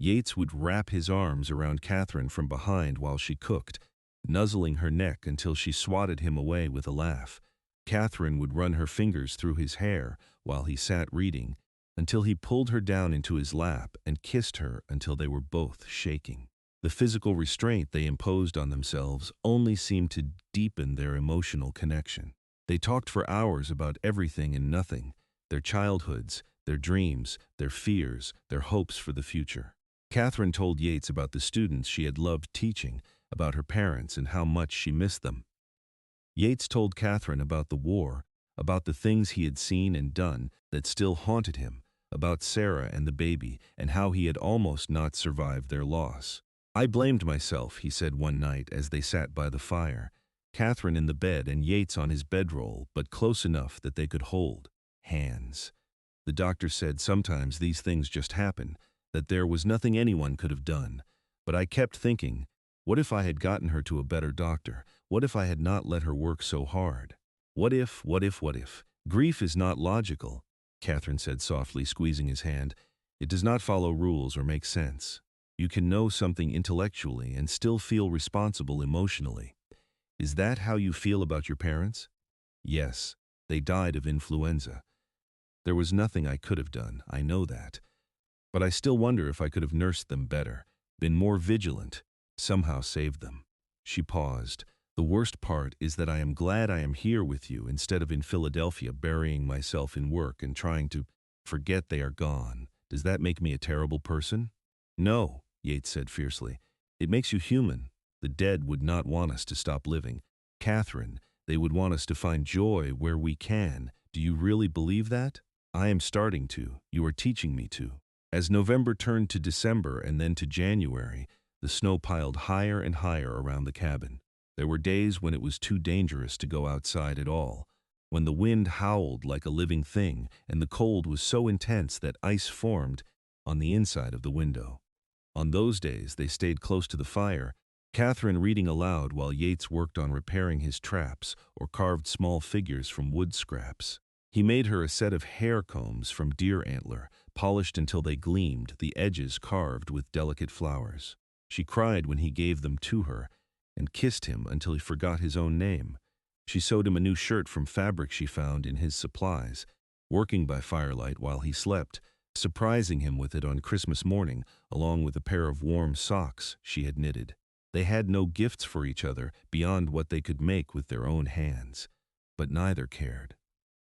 Yates would wrap his arms around Katherine from behind while she cooked, nuzzling her neck until she swatted him away with a laugh. Katherine would run her fingers through his hair while he sat reading, until he pulled her down into his lap and kissed her until they were both shaking. The physical restraint they imposed on themselves only seemed to deepen their emotional connection. They talked for hours about everything and nothing, their childhoods, their dreams, their fears, their hopes for the future. Katherine told Yates about the students she had loved teaching, about her parents and how much she missed them. Yates told Katherine about the war, about the things he had seen and done that still haunted him, about Sarah and the baby, and how he had almost not survived their loss. "I blamed myself," he said one night as they sat by the fire, Katherine in the bed and Yates on his bedroll, but close enough that they could hold hands. The doctor said sometimes these things just happen, that there was nothing anyone could have done. But I kept thinking, what if I had gotten her to a better doctor? What if I had not let her work so hard? What if? Grief is not logical," Katherine said softly, squeezing his hand. "It does not follow rules or make sense. You can know something intellectually and still feel responsible emotionally. Is that how you feel about your parents?" "Yes, they died of influenza. There was nothing I could have done, I know that. But I still wonder if I could have nursed them better, been more vigilant, somehow saved them." She paused. "The worst part is that I am glad I am here with you instead of in Philadelphia burying myself in work and trying to forget they are gone. Does that make me a terrible person?" "No," Yates said fiercely. "It makes you human. The dead would not want us to stop living. Katherine, they would want us to find joy where we can. Do you really believe that?" "I am starting to. You are teaching me to." As November turned to December and then to January, the snow piled higher and higher around the cabin. There were days when it was too dangerous to go outside at all, when the wind howled like a living thing and the cold was so intense that ice formed on the inside of the window. On those days, they stayed close to the fire, Katherine reading aloud while Yates worked on repairing his traps or carved small figures from wood scraps. He made her a set of hair combs from deer antler, polished until they gleamed, the edges carved with delicate flowers. She cried when he gave them to her, and kissed him until he forgot his own name. She sewed him a new shirt from fabric she found in his supplies, working by firelight while he slept, surprising him with it on Christmas morning, along with a pair of warm socks she had knitted. They had no gifts for each other beyond what they could make with their own hands, but neither cared.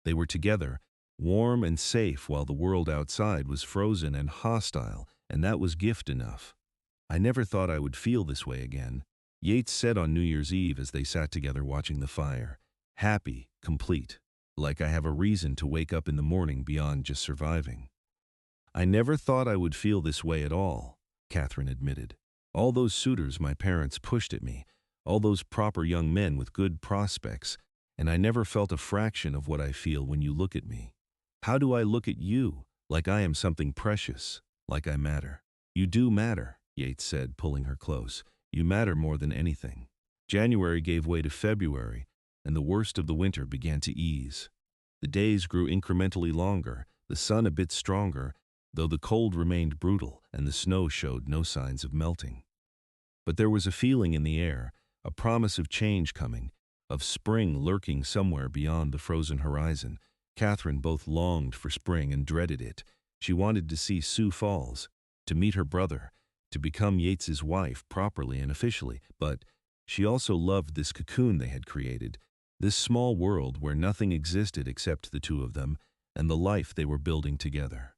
They were together, warm and safe while the world outside was frozen and hostile, and that was gift enough. "I never thought I would feel this way again," Yates said on New Year's Eve as they sat together watching the fire. "Happy, complete, like I have a reason to wake up in the morning beyond just surviving." "I never thought I would feel this way at all," Katherine admitted. "All those suitors my parents pushed at me, all those proper young men with good prospects, and I never felt a fraction of what I feel when you look at me. How do I look at you? Like I am something precious, like I matter." "You do matter," Yates said, pulling her close. "You matter more than anything." January gave way to February, and the worst of the winter began to ease. The days grew incrementally longer, the sun a bit stronger, though the cold remained brutal and the snow showed no signs of melting. But there was a feeling in the air, a promise of change coming, of spring lurking somewhere beyond the frozen horizon. Katherine both longed for spring and dreaded it. She wanted to see Sioux Falls, to meet her brother, to become Yates's wife properly and officially, but she also loved this cocoon they had created, this small world where nothing existed except the two of them and the life they were building together.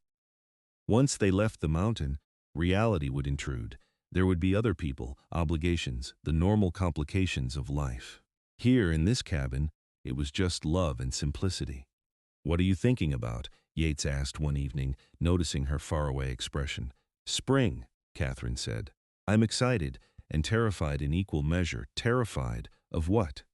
Once they left the mountain, reality would intrude. There would be other people, obligations, the normal complications of life. Here, in this cabin, it was just love and simplicity. "What are you thinking about?" Yates asked one evening, noticing her faraway expression. "Spring," Katherine said. "I'm excited and terrified in equal measure." "Terrified of what?"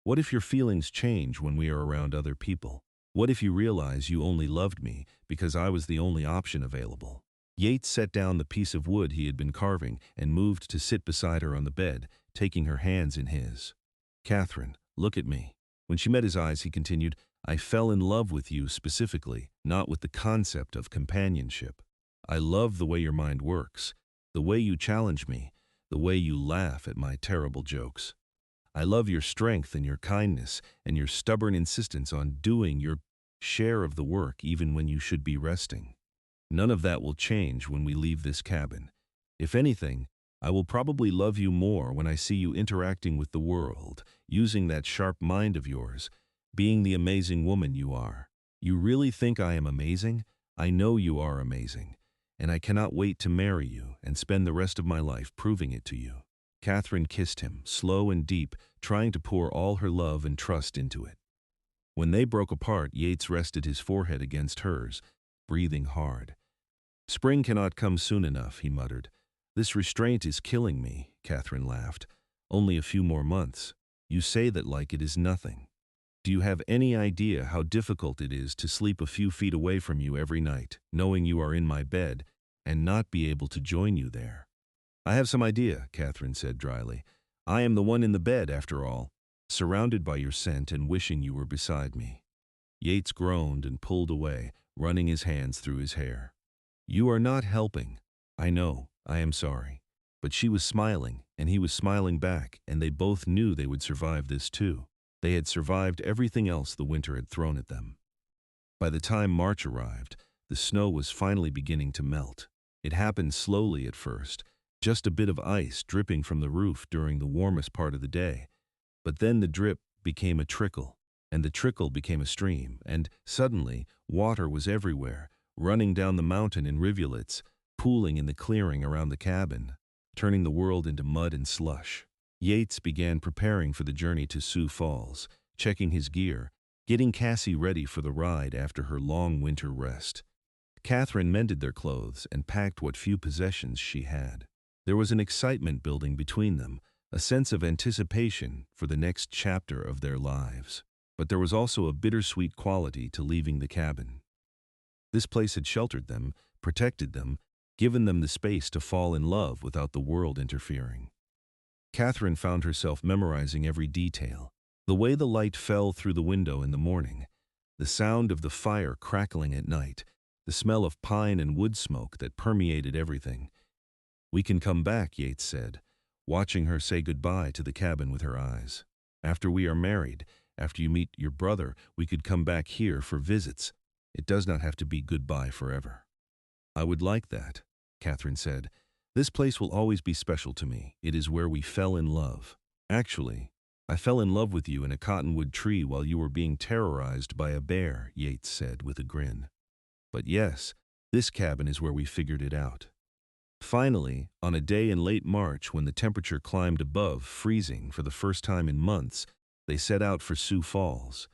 "What if your feelings change when we are around other people? What if you realize you only loved me because I was the only option available?" Yates set down the piece of wood he had been carving and moved to sit beside her on the bed, taking her hands in his. "Katherine, look at me." When she met his eyes, he continued, "I fell in love with you specifically, not with the concept of companionship. I love the way your mind works, the way you challenge me, the way you laugh at my terrible jokes. I love your strength and your kindness and your stubborn insistence on doing your share of the work even when you should be resting. None of that will change when we leave this cabin. If anything, I will probably love you more when I see you interacting with the world, using that sharp mind of yours, being the amazing woman you are. You really think I am amazing? I know you are amazing, and I cannot wait to marry you and spend the rest of my life proving it to you." Katherine kissed him, slow and deep, trying to pour all her love and trust into it. When they broke apart, Yates rested his forehead against hers, breathing hard. "Spring cannot come soon enough," he muttered. "This restraint is killing me," Katherine laughed. "Only a few more months. You say that like it is nothing. Do you have any idea how difficult it is to sleep a few feet away from you every night, knowing you are in my bed, and not be able to join you there?" "I have some idea," Katherine said dryly. "I am the one in the bed, after all, surrounded by your scent and wishing you were beside me." Yates groaned and pulled away, running his hands through his hair. "You are not helping. I know. I am sorry." But she was smiling, and he was smiling back, and they both knew they would survive this too. They had survived everything else the winter had thrown at them. By the time March arrived, the snow was finally beginning to melt. It happened slowly at first, just a bit of ice dripping from the roof during the warmest part of the day. But then the drip became a trickle, and the trickle became a stream, and suddenly water was everywhere, running down the mountain in rivulets, pooling in the clearing around the cabin, turning the world into mud and slush. Yates began preparing for the journey to Sioux Falls, checking his gear, getting Cassie ready for the ride after her long winter rest. Katherine mended their clothes and packed what few possessions she had. There was an excitement building between them, a sense of anticipation for the next chapter of their lives. But there was also a bittersweet quality to leaving the cabin. This place had sheltered them, protected them, given them the space to fall in love without the world interfering. Katherine found herself memorizing every detail. The way the light fell through the window in the morning, the sound of the fire crackling at night, the smell of pine and wood smoke that permeated everything. "We can come back," Yates said, watching her say goodbye to the cabin with her eyes. "After we are married, after you meet your brother, we could come back here for visits. It does not have to be goodbye forever. I would like that, Katherine said. This place will always be special to me. It is where we fell in love. Actually, I fell in love with you in a cottonwood tree while you were being terrorized by a bear, Yates said with a grin. But yes, this cabin is where we figured it out. Finally, on a day in late March when the temperature climbed above freezing for the first time in months, they set out for Sioux Falls.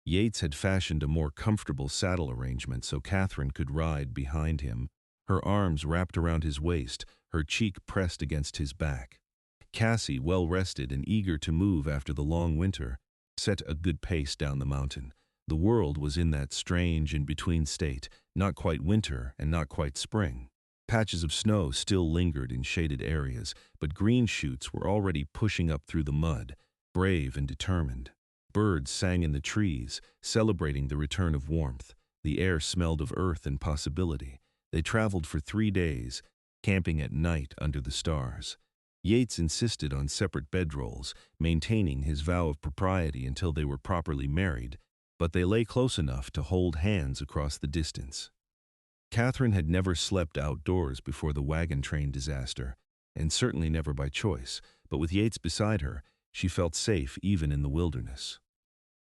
Yates had fashioned a more comfortable saddle arrangement so Katherine could ride behind him, her arms wrapped around his waist, her cheek pressed against his back. Cassie, well rested and eager to move after the long winter, set a good pace down the mountain. The world was in that strange in-between state, not quite winter and not quite spring. Patches of snow still lingered in shaded areas, but green shoots were already pushing up through the mud, brave and determined. Birds sang in the trees, celebrating the return of warmth. The air smelled of earth and possibility. They traveled for 3 days, camping at night under the stars. Yates insisted on separate bedrolls, maintaining his vow of propriety until they were properly married, but they lay close enough to hold hands across the distance. Katherine had never slept outdoors before the wagon train disaster, and certainly never by choice, but with Yates beside her, she felt safe even in the wilderness.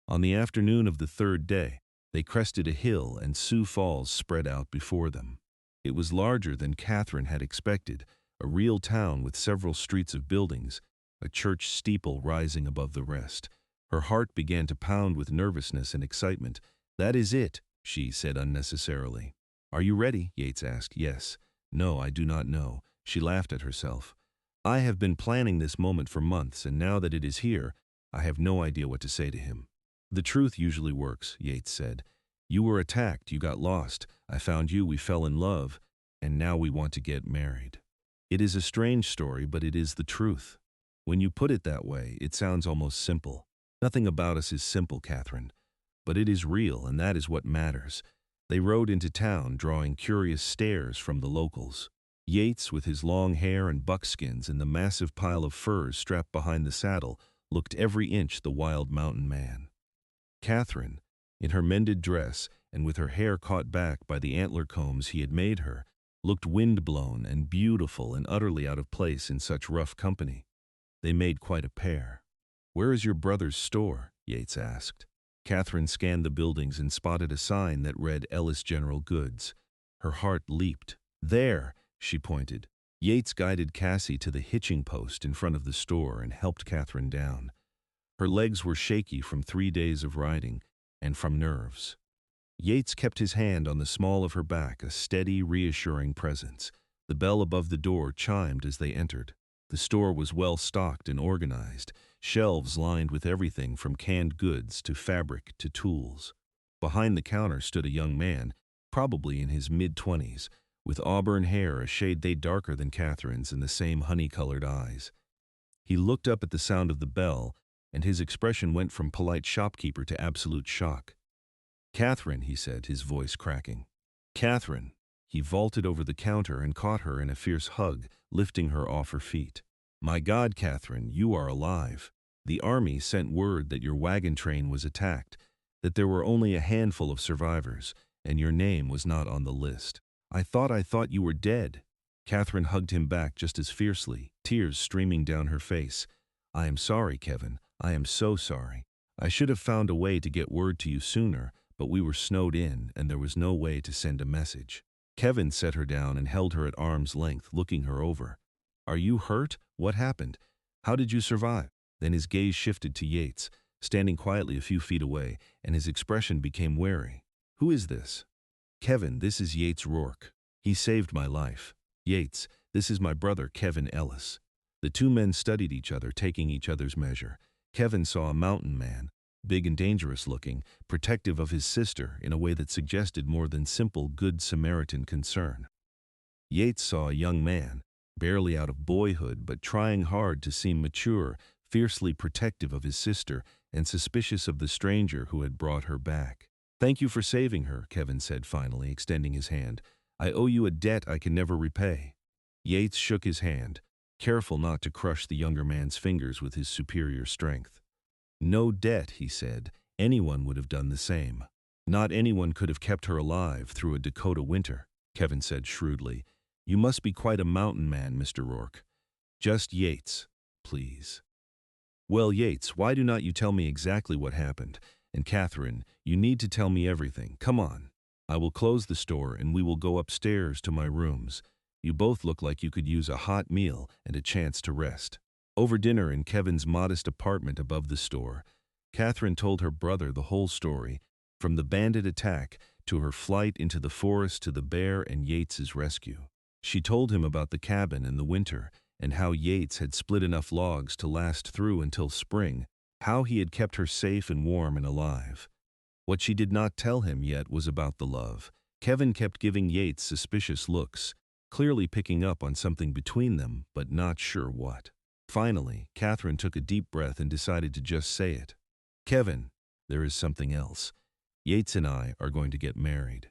On the afternoon of the 3rd day, they crested a hill and Sioux Falls spread out before them. It was larger than Katherine had expected, a real town with several streets of buildings, a church steeple rising above the rest. Her heart began to pound with nervousness and excitement. "That is it," she said unnecessarily. "Are you ready?" Yates asked. "Yes." "No, I do not know." She laughed at herself. "I have been planning this moment for months, and now that it is here, I have no idea what to say to him." "The truth usually works," Yates said. "You were attacked, you got lost, I found you, we fell in love, and now we want to get married." It is a strange story, but it is the truth. When you put it that way, it sounds almost simple. Nothing about us is simple, Katherine. But it is real, and that is what matters. They rode into town, drawing curious stares from the locals. Yates, with his long hair and buckskins and the massive pile of furs strapped behind the saddle, looked every inch the wild mountain man. Katherine, in her mended dress and with her hair caught back by the antler combs he had made her, looked wind-blown and beautiful and utterly out of place in such rough company. They made quite a pair. "Where is your brother's store?" Yates asked. Katherine scanned the buildings and spotted a sign that read Ellis General Goods. Her heart leaped. "There!" she pointed. Yates guided Cassie to the hitching post in front of the store and helped Katherine down. Her legs were shaky from 3 days of riding and from nerves. Yates kept his hand on the small of her back, a steady, reassuring presence. The bell above the door chimed as they entered. The store was well stocked and organized, shelves lined with everything from canned goods to fabric to tools. Behind the counter stood a young man, probably in his mid-20s, with auburn hair a shade darker than Katherine's and the same honey-colored eyes. He looked up at the sound of the bell, and his expression went from polite shopkeeper to absolute shock. "Katherine," he said, his voice cracking. "Katherine." He vaulted over the counter and caught her in a fierce hug, lifting her off her feet. "My God, Katherine, you are alive. The army sent word that your wagon train was attacked, that there were only a handful of survivors, and your name was not on the list. I thought you were dead." Katherine hugged him back just as fiercely, tears streaming down her face. "I am sorry, Kevin. I am so sorry. I should have found a way to get word to you sooner, but we were snowed in and there was no way to send a message." Kevin set her down and held her at arm's length, looking her over. "Are you hurt? What happened? How did you survive?" Then his gaze shifted to Yates, standing quietly a few feet away, and his expression became wary. "Who is this?" "Kevin, this is Yates Rourke. He saved my life." "Yates, this is my brother, Katherine Ellis." The two men studied each other, taking each other's measure. Kevin saw a mountain man, big and dangerous looking, protective of his sister in a way that suggested more than simple Good Samaritan concern. Yates saw a young man, barely out of boyhood but trying hard to seem mature, fiercely protective of his sister and suspicious of the stranger who had brought her back. "Thank you for saving her," Kevin said finally, extending his hand. "I owe you a debt I can never repay." Yates shook his hand, careful not to crush the younger man's fingers with his superior strength. "No debt," he said. "Anyone would have done the same." Not anyone could have kept her alive through a Dakota winter, Kevin said shrewdly. You must be quite a mountain man, Mr. Rourke. Just Yates, please. Well, Yates, why do not you tell me exactly what happened? And Katherine, you need to tell me everything. Come on. I will close the store and we will go upstairs to my rooms. You both look like you could use a hot meal and a chance to rest. Over dinner in Kevin's modest apartment above the store, Katherine told her brother the whole story, from the bandit attack to her flight into the forest to the bear and Yates's rescue. She told him about the cabin in the winter and how Yates had split enough logs to last through until spring, how he had kept her safe and warm and alive. What she did not tell him yet was about the love. Kevin kept giving Yates suspicious looks, clearly picking up on something between them, but not sure what. Finally, Katherine took a deep breath and decided to just say it. Kevin, there is something else. Yates and I are going to get married.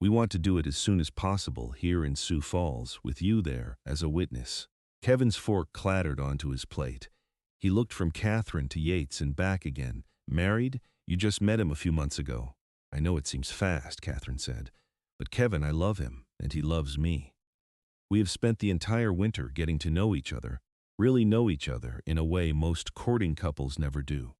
We want to do it as soon as possible here in Sioux Falls, with you there as a witness. Kevin's fork clattered onto his plate. He looked from Katherine to Yates and back again. Married? You just met him a few months ago. I know it seems fast, Katherine said. But Kevin, I love him, and he loves me. We have spent the entire winter getting to know each other, really know each other in a way most courting couples never do.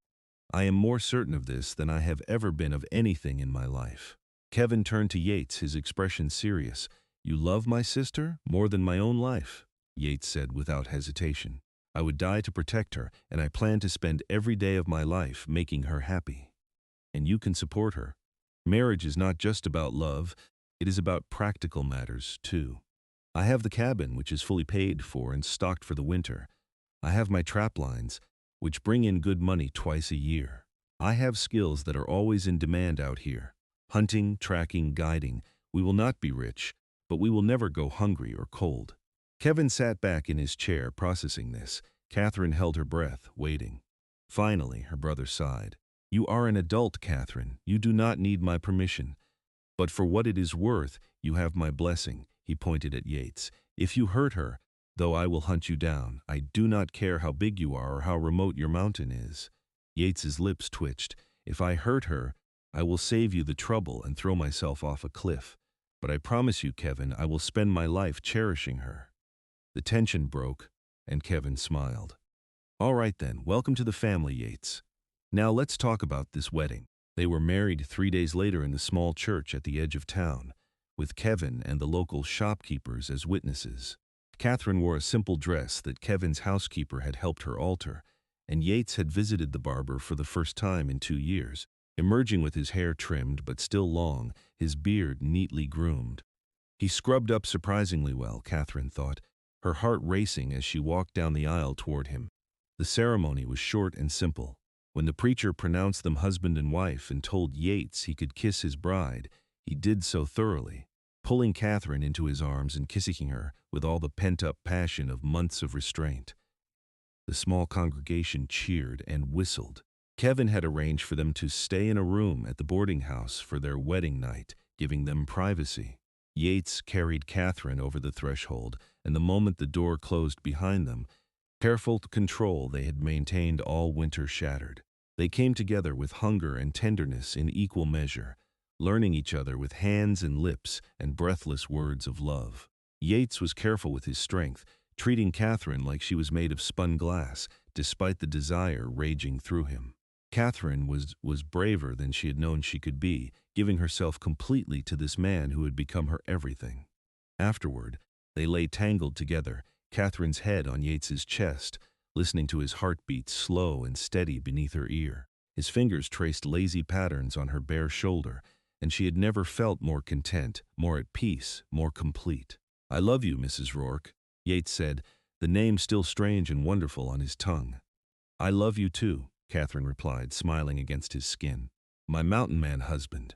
I am more certain of this than I have ever been of anything in my life. Kevin turned to Yates, his expression serious. You love my sister more than my own life, Yates said without hesitation. I would die to protect her, and I plan to spend every day of my life making her happy. And you can support her. Marriage is not just about love, it is about practical matters, too. I have the cabin, which is fully paid for and stocked for the winter. I have my trap lines, which bring in good money twice a year. I have skills that are always in demand out here. Hunting, tracking, guiding. We will not be rich, but we will never go hungry or cold. Kevin sat back in his chair, processing this. Katherine held her breath, waiting. Finally, her brother sighed. You are an adult, Katherine. You do not need my permission. But for what it is worth, you have my blessing, he pointed at Yates. If you hurt her, though I will hunt you down, I do not care how big you are or how remote your mountain is. Yates's lips twitched. If I hurt her, I will save you the trouble and throw myself off a cliff. But I promise you, Kevin, I will spend my life cherishing her. The tension broke, and Kevin smiled. All right then, welcome to the family, Yates. Now let's talk about this wedding. They were married 3 days later in the small church at the edge of town, with Kevin and the local shopkeepers as witnesses. Katherine wore a simple dress that Kevin's housekeeper had helped her alter, and Yates had visited the barber for the first time in 2 years, emerging with his hair trimmed but still long, his beard neatly groomed. He scrubbed up surprisingly well, Katherine thought, her heart racing as she walked down the aisle toward him. The ceremony was short and simple. When the preacher pronounced them husband and wife and told Yates he could kiss his bride, he did so thoroughly, pulling Katherine into his arms and kissing her with all the pent-up passion of months of restraint. The small congregation cheered and whistled. Kevin had arranged for them to stay in a room at the boarding house for their wedding night, giving them privacy. Yates carried Katherine over the threshold, and the moment the door closed behind them, careful control they had maintained all winter shattered. They came together with hunger and tenderness in equal measure, learning each other with hands and lips and breathless words of love. Yates was careful with his strength, treating Katherine like she was made of spun glass, despite the desire raging through him. Katherine was braver than she had known she could be, giving herself completely to this man who had become her everything. Afterward, they lay tangled together, Katherine's head on Yates's chest, listening to his heartbeat slow and steady beneath her ear. His fingers traced lazy patterns on her bare shoulder, and she had never felt more content, more at peace, more complete. I love you, Mrs. Rourke, Yates said, the name still strange and wonderful on his tongue. I love you too, Katherine replied, smiling against his skin. My mountain man husband.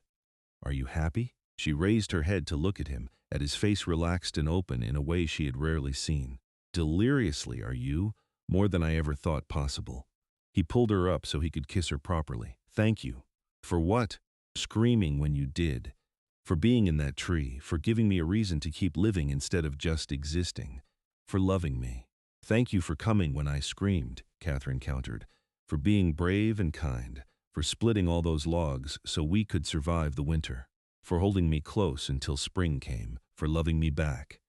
Are you happy? She raised her head to look at him, at his face relaxed and open in a way she had rarely seen. Deliriously, are you? More than I ever thought possible. He pulled her up so he could kiss her properly. Thank you. For what? Screaming when you did. For being in that tree, for giving me a reason to keep living instead of just existing. For loving me. Thank you for coming when I screamed, Katherine countered. For being brave and kind. for splitting all those logs so we could survive the winter, for holding me close until spring came, for loving me back.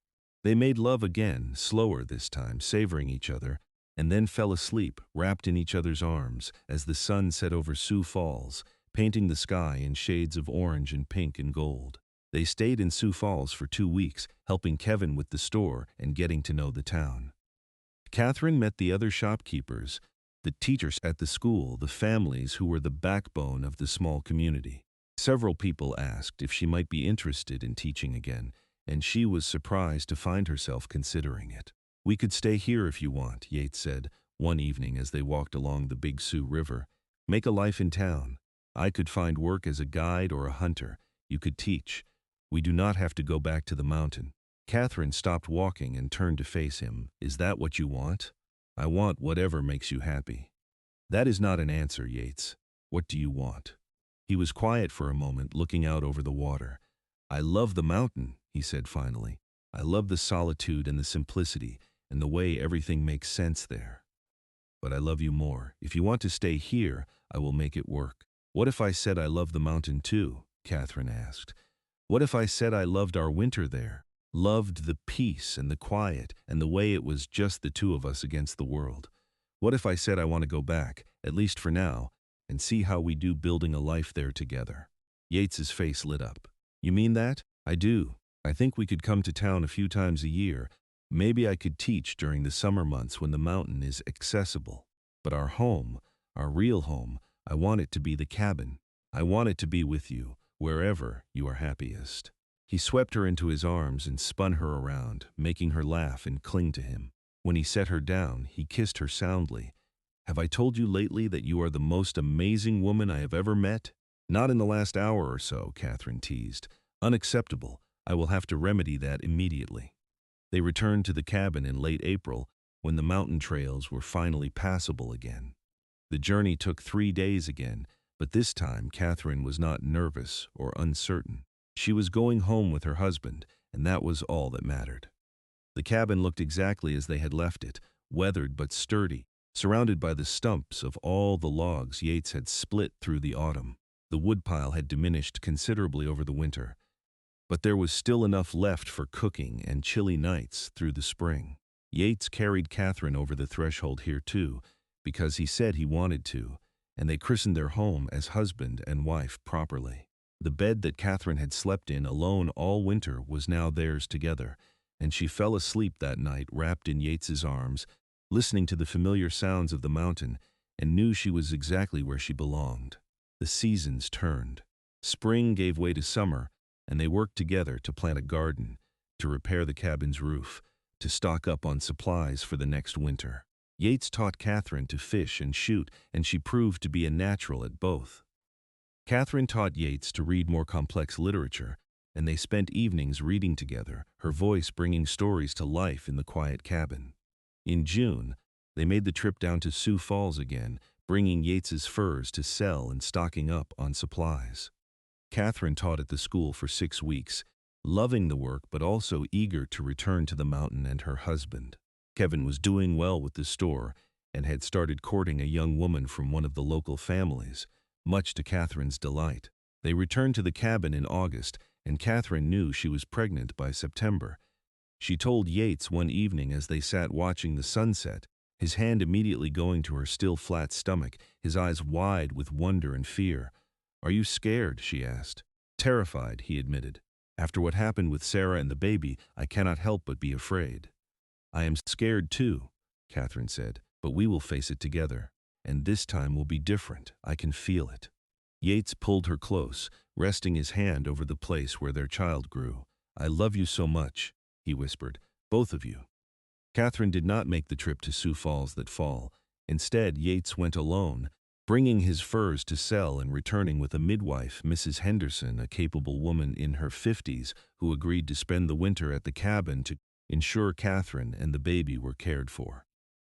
They made love again, slower this time, savoring each other, and then fell asleep, wrapped in each other's arms, as the sun set over Sioux Falls, painting the sky in shades of orange and pink and gold. They stayed in Sioux Falls for 2 weeks, helping Kevin with the store and getting to know the town. Katherine met the other shopkeepers, the teachers at the school, the families who were the backbone of the small community. Several people asked if she might be interested in teaching again, and she was surprised to find herself considering it. "We could stay here if you want," Yates said one evening as they walked along the Big Sioux River. "Make a life in town. I could find work as a guide or a hunter. You could teach. We do not have to go back to the mountain." Katherine stopped walking and turned to face him. "Is that what you want?" "I want whatever makes you happy." "That is not an answer, Yates. What do you want?" He was quiet for a moment, looking out over the water. "I love the mountain," he said finally. "I love the solitude and the simplicity and the way everything makes sense there. But I love you more. If you want to stay here, I will make it work." "What if I said I love the mountain too?" Katherine asked. "What if I said I loved our winter there? Loved the peace and the quiet and the way it was just the two of us against the world? What if I said I want to go back, at least for now, and see how we do building a life there together?" Yates's face lit up. "You mean that?" "I do. I think we could come to town a few times a year. Maybe I could teach during the summer months when the mountain is accessible. But our home, our real home, I want it to be the cabin. I want it to be with you, wherever you are happiest." He swept her into his arms and spun her around, making her laugh and cling to him. When he set her down, he kissed her soundly. "Have I told you lately that you are the most amazing woman I have ever met?" "Not in the last hour or so," Katherine teased. "Unacceptable. I will have to remedy that immediately." They returned to the cabin in late April, when the mountain trails were finally passable again. The journey took 3 days again, but this time Katherine was not nervous or uncertain. She was going home with her husband, and that was all that mattered. The cabin looked exactly as they had left it, weathered but sturdy, surrounded by the stumps of all the logs Yates had split through the autumn. The woodpile had diminished considerably over the winter, but there was still enough left for cooking and chilly nights through the spring. Yates carried Katherine over the threshold here too, because he said he wanted to, and they christened their home as husband and wife properly. The bed that Katherine had slept in alone all winter was now theirs together, and she fell asleep that night wrapped in Yates's arms, listening to the familiar sounds of the mountain, and knew she was exactly where she belonged. The seasons turned. Spring gave way to summer, and they worked together to plant a garden, to repair the cabin's roof, to stock up on supplies for the next winter. Yates taught Katherine to fish and shoot, and she proved to be a natural at both. Katherine taught Yates to read more complex literature, and they spent evenings reading together, her voice bringing stories to life in the quiet cabin. In June, they made the trip down to Sioux Falls again, bringing Yates's furs to sell and stocking up on supplies. Katherine taught at the school for 6 weeks, loving the work but also eager to return to the mountain and her husband. Kevin was doing well with the store and had started courting a young woman from one of the local families, much to Katherine's delight. They returned to the cabin in August, and Katherine knew she was pregnant by September. She told Yates one evening as they sat watching the sunset, his hand immediately going to her still flat stomach, his eyes wide with wonder and fear. "Are you scared?" she asked. "Terrified," he admitted. "After what happened with Sarah and the baby, I cannot help but be afraid." "I am scared too," Katherine said, "but we will face it together. And this time will be different. I can feel it." Yates pulled her close, resting his hand over the place where their child grew. "I love you so much," he whispered, "both of you." Katherine did not make the trip to Sioux Falls that fall. Instead, Yates went alone, bringing his furs to sell and returning with a midwife, Mrs. Henderson, a capable woman in her 50s, who agreed to spend the winter at the cabin to ensure Katherine and the baby were cared for.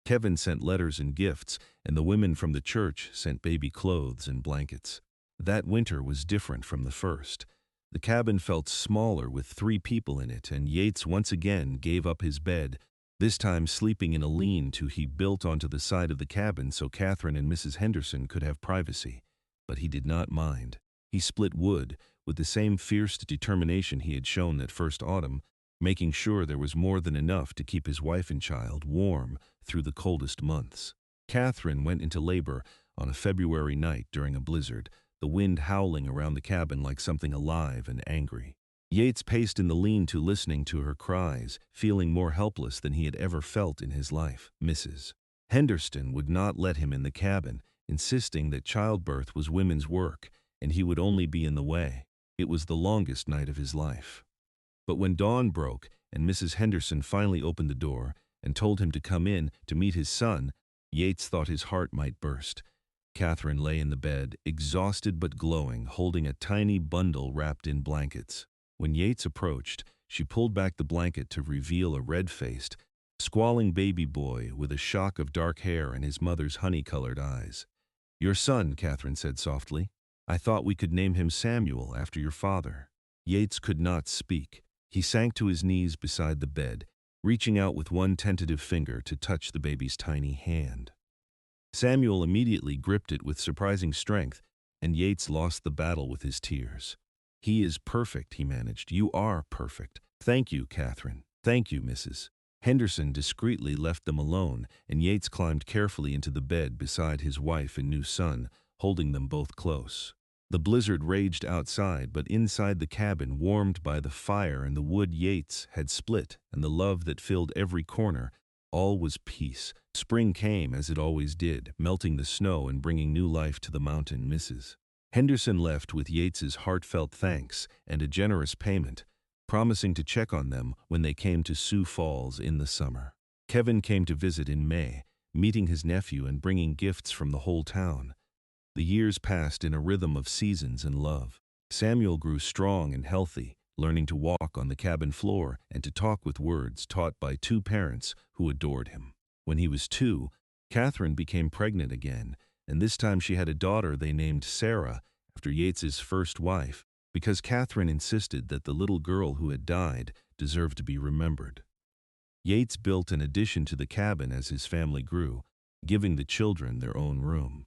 Kevin sent letters and gifts, and the women from the church sent baby clothes and blankets. That winter was different from the first. The cabin felt smaller with 3 people in it, and Yates once again gave up his bed, this time sleeping in a lean-to he built onto the side of the cabin so Katherine and Mrs. Henderson could have privacy. but he did not mind. He split wood with the same fierce determination he had shown that first autumn, making sure there was more than enough to keep his wife and child warm through the coldest months. Katherine went into labor on a February night during a blizzard, the wind howling around the cabin like something alive and angry. Yates paced in the lean-to listening to her cries, feeling more helpless than he had ever felt in his life. Mrs. Henderson would not let him in the cabin, insisting that childbirth was women's work and he would only be in the way. It was the longest night of his life. But when dawn broke and Mrs. Henderson finally opened the door and told him to come in to meet his son, Yates thought his heart might burst. Katherine lay in the bed, exhausted but glowing, holding a tiny bundle wrapped in blankets. When Yates approached, she pulled back the blanket to reveal a red-faced, squalling baby boy with a shock of dark hair and his mother's honey-colored eyes. "Your son," Katherine said softly. "I thought we could name him Samuel after your father." Yates could not speak. He sank to his knees beside the bed, reaching out with one tentative finger to touch the baby's tiny hand. Samuel immediately gripped it with surprising strength, and Yates lost the battle with his tears. "He is perfect," he managed. "You are perfect." "Thank you, Katherine." "Thank you, Mrs. Henderson." Discreetly left them alone, and Yates climbed carefully into the bed beside his wife and new son, holding them both close. The blizzard raged outside, but inside the cabin, warmed by the fire and the wood Yates had split and the love that filled every corner, all was peace. Spring came, as it always did, melting the snow and bringing new life to the mountain. Mrs. Henderson left with Yates's heartfelt thanks and a generous payment, promising to check on them when they came to Sioux Falls in the summer. Kevin came to visit in May, meeting his nephew and bringing gifts from the whole town. The years passed in a rhythm of seasons and love. Samuel grew strong and healthy, learning to walk on the cabin floor and to talk with words taught by two parents who adored him. When he was 2, Katherine became pregnant again, and this time she had a daughter they named Sarah after Yates's first wife, because Katherine insisted that the little girl who had died deserved to be remembered. Yates built an addition to the cabin as his family grew, giving the children their own room.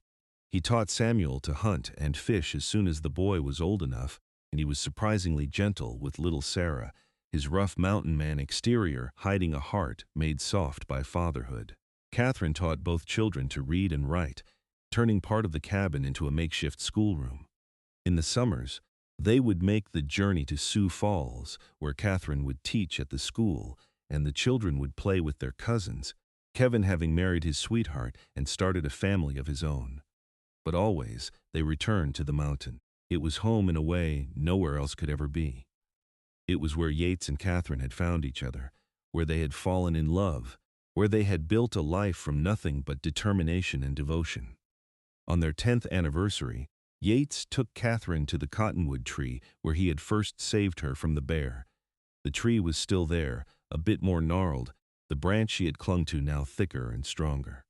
He taught Samuel to hunt and fish as soon as the boy was old enough, and he was surprisingly gentle with little Sarah, his rough mountain man exterior hiding a heart made soft by fatherhood. Katherine taught both children to read and write, turning part of the cabin into a makeshift schoolroom. In the summers, they would make the journey to Sioux Falls, where Katherine would teach at the school, and the children would play with their cousins, Kevin having married his sweetheart and started a family of his own. But always, they returned to the mountain. It was home in a way nowhere else could ever be. It was where Yates and Katherine had found each other, where they had fallen in love, where they had built a life from nothing but determination and devotion. On their 10th anniversary, Yates took Katherine to the cottonwood tree where he had first saved her from the bear. The tree was still there, a bit more gnarled, the branch she had clung to now thicker and stronger.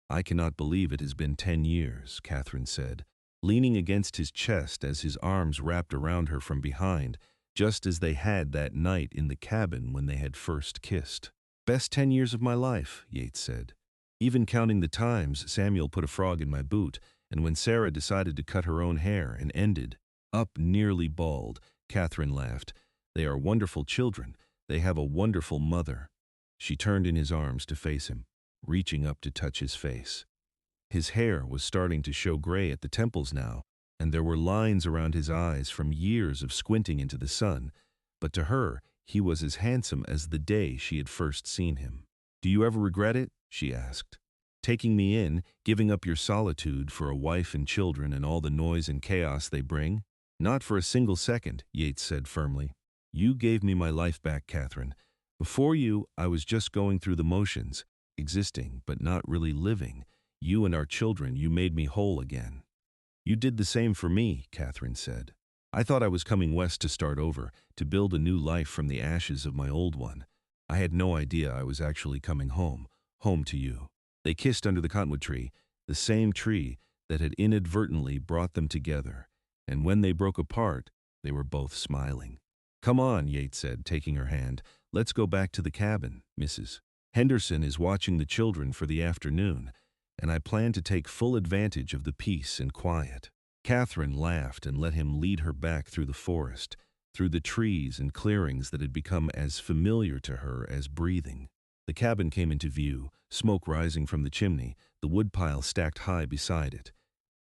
"I cannot believe it has been 10 years, Katherine said, leaning against his chest as his arms wrapped around her from behind, just as they had that night in the cabin when they had first kissed. "Best 10 years of my life," Yates said. "Even counting the times Samuel put a frog in my boot, and when Sarah decided to cut her own hair and ended up nearly bald." Katherine laughed. "They are wonderful children. They have a wonderful mother." She turned in his arms to face him, reaching up to touch his face. His hair was starting to show gray at the temples now, and there were lines around his eyes from years of squinting into the sun, but to her, he was as handsome as the day she had first seen him. "Do you ever regret it?" she asked. "Taking me in, giving up your solitude for a wife and children and all the noise and chaos they bring?" "Not for a single second," Yates said firmly. "You gave me my life back, Katherine. Before you, I was just going through the motions, existing but not really living. You and our children, you made me whole again." "You did the same for me," Katherine said. "I thought I was coming west to start over, to build a new life from the ashes of my old one. I had no idea I was actually coming home, home to you." They kissed under the cottonwood tree, the same tree that had inadvertently brought them together, and when they broke apart, they were both smiling. "Come on," Yates said, taking her hand. "Let's go back to the cabin. Mrs. Henderson is watching the children for the afternoon, and I plan to take full advantage of the peace and quiet." Katherine laughed and let him lead her back through the forest, through the trees and clearings that had become as familiar to her as breathing. The cabin came into view, smoke rising from the chimney, the woodpile stacked high beside it.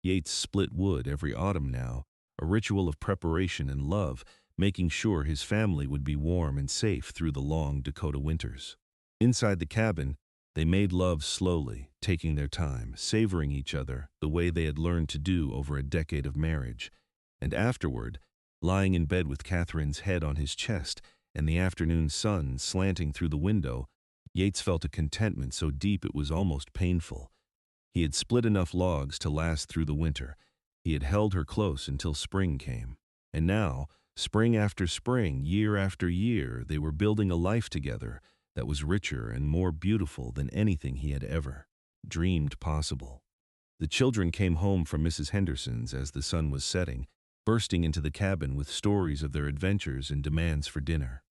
Yates split wood every autumn now, a ritual of preparation and love, making sure his family would be warm and safe through the long Dakota winters. Inside the cabin, they made love slowly, taking their time, savoring each other the way they had learned to do over a decade of marriage. And afterward, lying in bed with Katherine's head on his chest and the afternoon sun slanting through the window, Yates felt a contentment so deep it was almost painful. He had split enough logs to last through the winter. He had held her close until spring came. And now, spring after spring, year after year, they were building a life together that was richer and more beautiful than anything he had ever dreamed possible. The children came home from Mrs. Henderson's as the sun was setting, bursting into the cabin with stories of their adventures and demands for dinner.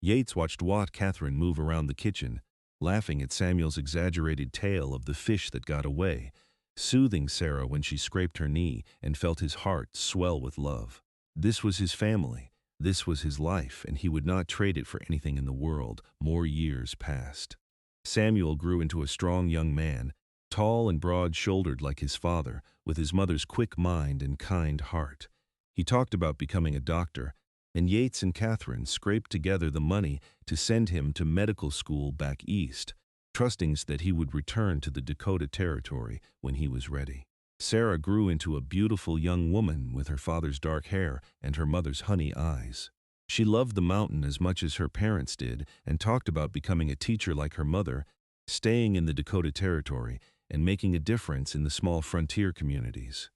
Yates watched Katherine move around the kitchen, laughing at Samuel's exaggerated tale of the fish that got away, soothing Sarah when she scraped her knee, and felt his heart swell with love. This was his family, this was his life, and he would not trade it for anything in the world. More years passed. Samuel grew into a strong young man, tall and broad-shouldered like his father, with his mother's quick mind and kind heart. He talked about becoming a doctor, and Yates and Katherine scraped together the money to send him to medical school back east, trusting that he would return to the Dakota Territory when he was ready. Sarah grew into a beautiful young woman with her father's dark hair and her mother's honey eyes. She loved the mountain as much as her parents did and talked about becoming a teacher like her mother, staying in the Dakota Territory, and making a difference in the small frontier communities.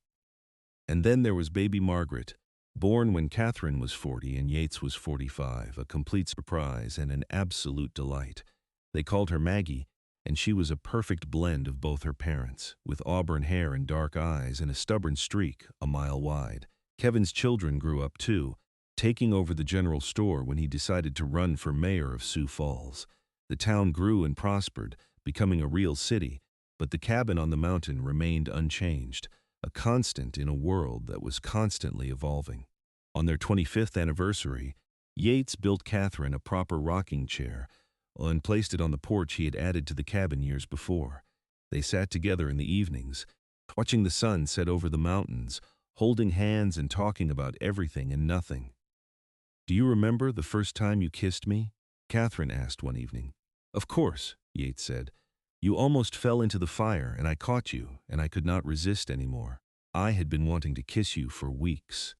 And then there was baby Margaret, born when Katherine was 40 and Yates was 45, a complete surprise and an absolute delight. They called her Maggie, and she was a perfect blend of both her parents, with auburn hair and dark eyes and a stubborn streak a mile wide. Kevin's children grew up too, taking over the general store when he decided to run for mayor of Sioux Falls. The town grew and prospered, becoming a real city, but the cabin on the mountain remained unchanged, a constant in a world that was constantly evolving. On their 25th anniversary, Yates built Katherine a proper rocking chair and placed it on the porch he had added to the cabin years before. They sat together in the evenings, watching the sun set over the mountains, holding hands and talking about everything and nothing. "Do you remember the first time you kissed me?" Katherine asked one evening. "Of course," Yates said. "You almost fell into the fire, and I caught you, and I could not resist anymore. I had been wanting to kiss you for weeks."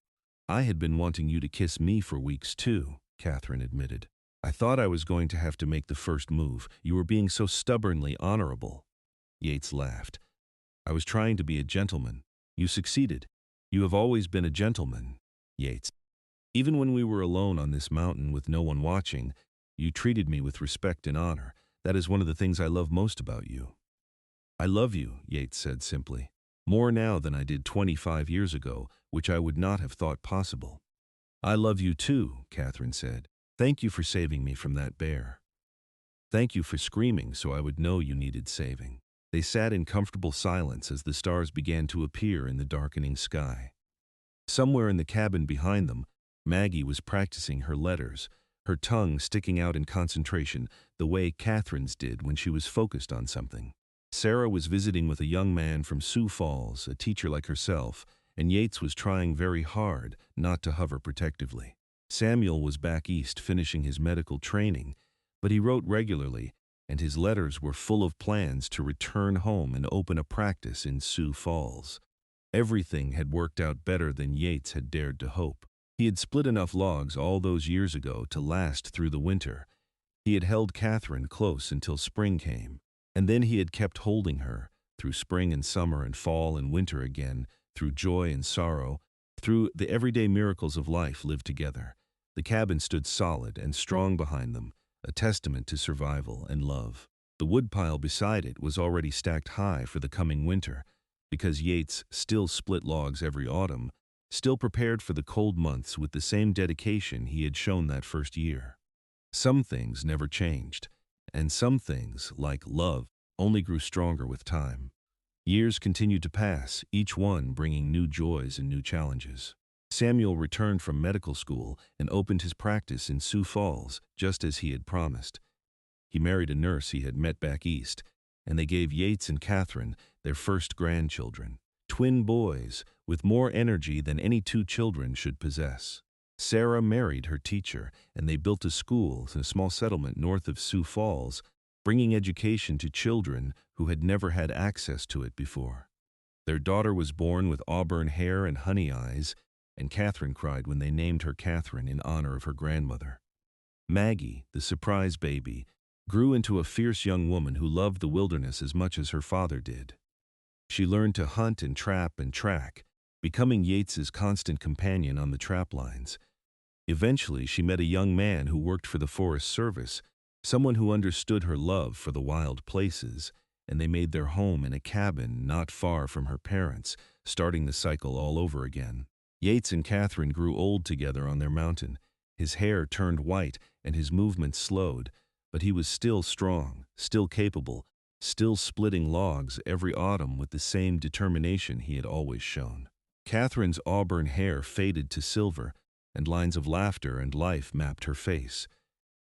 "I had been wanting you to kiss me for weeks, too," Katherine admitted. "I thought I was going to have to make the first move. You were being so stubbornly honorable." Yates laughed. "I was trying to be a gentleman. You succeeded. You have always been a gentleman, Yates. Even when we were alone on this mountain with no one watching, you treated me with respect and honor. That is one of the things I love most about you." "I love you," Yates said simply. "More now than I did 25 years ago, which I would not have thought possible." "I love you too," Katherine said. "Thank you for saving me from that bear. Thank you for screaming so I would know you needed saving." They sat in comfortable silence as the stars began to appear in the darkening sky. Somewhere in the cabin behind them, Maggie was practicing her letters, her tongue sticking out in concentration, the way Katherine's did when she was focused on something. Sarah was visiting with a young man from Sioux Falls, a teacher like herself, and Yates was trying very hard not to hover protectively. Samuel was back east finishing his medical training, but he wrote regularly, and his letters were full of plans to return home and open a practice in Sioux Falls. Everything had worked out better than Yates had dared to hope. He had split enough logs all those years ago to last through the winter. He had held Katherine close until spring came, and then he had kept holding her, through spring and summer and fall and winter again, through joy and sorrow, through the everyday miracles of life lived together. The cabin stood solid and strong behind them, a testament to survival and love. The woodpile beside it was already stacked high for the coming winter, because Yates still split logs every autumn, still prepared for the cold months with the same dedication he had shown that first year. Some things never changed, and some things, like love, only grew stronger with time. Years continued to pass, each one bringing new joys and new challenges. Samuel returned from medical school and opened his practice in Sioux Falls, just as he had promised. He married a nurse he had met back east, and they gave Yates and Katherine their first grandchildren, twin boys with more energy than any two children should possess. Sarah married her teacher, and they built a school in a small settlement north of Sioux Falls, bringing education to children who had never had access to it before. Their daughter was born with auburn hair and honey eyes, and Katherine cried when they named her Katherine in honor of her grandmother. Maggie, the surprise baby, grew into a fierce young woman who loved the wilderness as much as her father did. She learned to hunt and trap and track, becoming Yates's constant companion on the trap lines. Eventually, she met a young man who worked for the Forest Service, someone who understood her love for the wild places, and they made their home in a cabin not far from her parents, starting the cycle all over again. Yates and Katherine grew old together on their mountain. His hair turned white and his movements slowed, but he was still strong, still capable, still splitting logs every autumn with the same determination he had always shown. Katherine's auburn hair faded to silver, and lines of laughter and life mapped her face.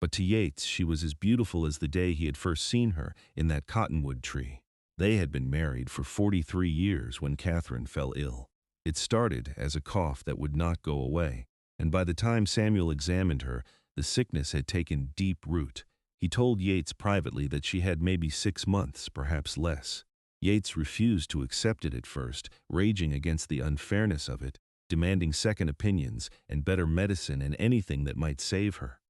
But to Yates, she was as beautiful as the day he had first seen her in that cottonwood tree. They had been married for 43 years when Katherine fell ill. It started as a cough that would not go away, and by the time Samuel examined her, the sickness had taken deep root. He told Yates privately that she had maybe 6 months, perhaps less. Yates refused to accept it at first, raging against the unfairness of it, demanding second opinions and better medicine and anything that might save her.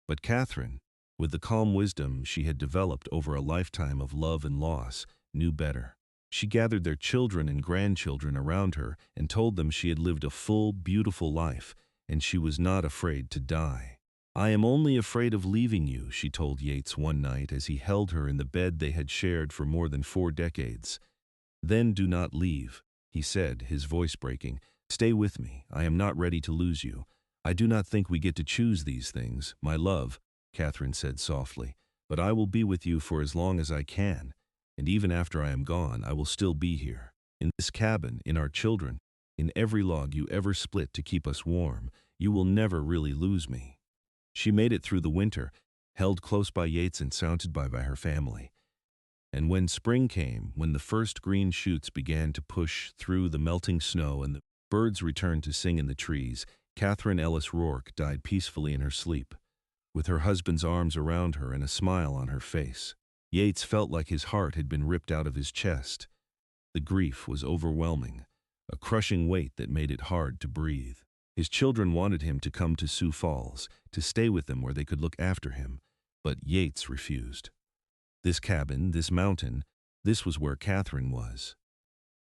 But Katherine, with the calm wisdom she had developed over a lifetime of love and loss, knew better. She gathered their children and grandchildren around her and told them she had lived a full, beautiful life, and she was not afraid to die. "I am only afraid of leaving you," she told Yates one night as he held her in the bed they had shared for more than 4 decades. "Then do not leave," he said, his voice breaking. "Stay with me. I am not ready to lose you. I do not think we get to choose these things, my love," Katherine said softly, "but I will be with you for as long as I can, and even after I am gone, I will still be here. In this cabin, in our children, in every log you ever split to keep us warm, you will never really lose me." She made it through the winter, held close by Yates and surrounded by her family. And when spring came, when the first green shoots began to push through the melting snow and the birds returned to sing in the trees, Katherine Ellis Rourke died peacefully in her sleep, with her husband's arms around her and a smile on her face. Yates felt like his heart had been ripped out of his chest. The grief was overwhelming, a crushing weight that made it hard to breathe. His children wanted him to come to Sioux Falls, to stay with them where they could look after him, but Yates refused. This cabin, this mountain, this was where Katherine was.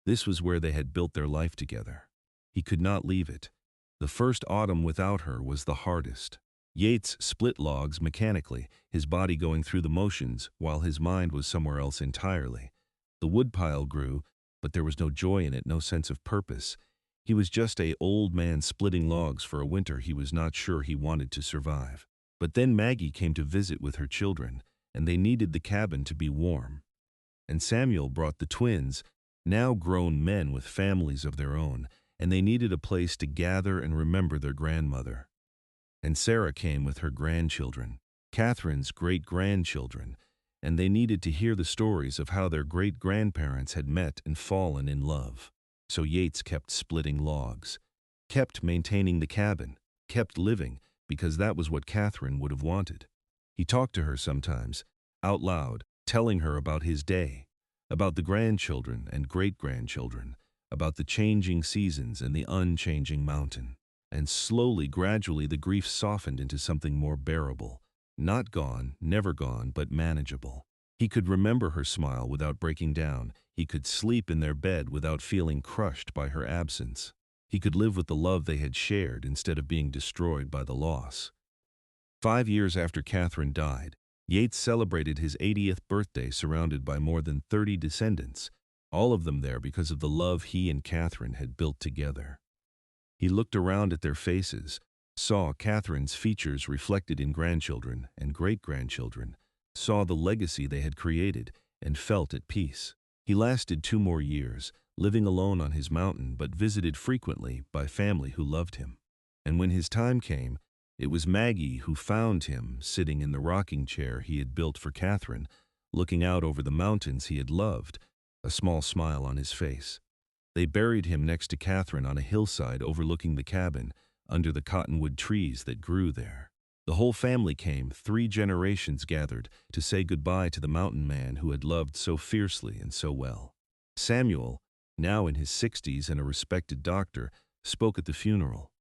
This was where they had built their life together. He could not leave it. The first autumn without her was the hardest. Yates split logs mechanically, his body going through the motions while his mind was somewhere else entirely. The woodpile grew, but there was no joy in it, no sense of purpose. He was just an old man splitting logs for a winter he was not sure he wanted to survive. But then Maggie came to visit with her children, and they needed the cabin to be warm. And Samuel brought the twins, now grown men with families of their own, and they needed a place to gather and remember their grandmother. And Sarah came with her grandchildren, Katherine's great-grandchildren, and they needed to hear the stories of how their great-grandparents had met and fallen in love. So Yates kept splitting logs, kept maintaining the cabin, kept living, because that was what Katherine would have wanted. He talked to her sometimes, out loud, telling her about his day, about the grandchildren and great-grandchildren, about the changing seasons and the unchanging mountain. And slowly, gradually, the grief softened into something more bearable. Not gone, never gone, but manageable. He could remember her smile without breaking down. He could sleep in their bed without feeling crushed by her absence. He could live with the love they had shared instead of being destroyed by the loss. 5 years after Katherine died, Yates celebrated his 80th birthday surrounded by more than 30 descendants, all of them there because of the love he and Katherine had built together. He looked around at their faces, saw Katherine's features reflected in grandchildren and great-grandchildren, saw the legacy they had created, and felt at peace. He lasted 2 more years, living alone on his mountain but visited frequently by family who loved him. And when his time came, it was Maggie who found him sitting in the rocking chair he had built for Katherine, looking out over the mountains he had loved, a small smile on his face. They buried him next to Katherine on a hillside overlooking the cabin, under the cottonwood trees that grew there. The whole family came, 3 generations gathered, to say goodbye to the mountain man who had loved so fiercely and so well. Samuel, now in his 60s and a respected doctor, spoke at the funeral.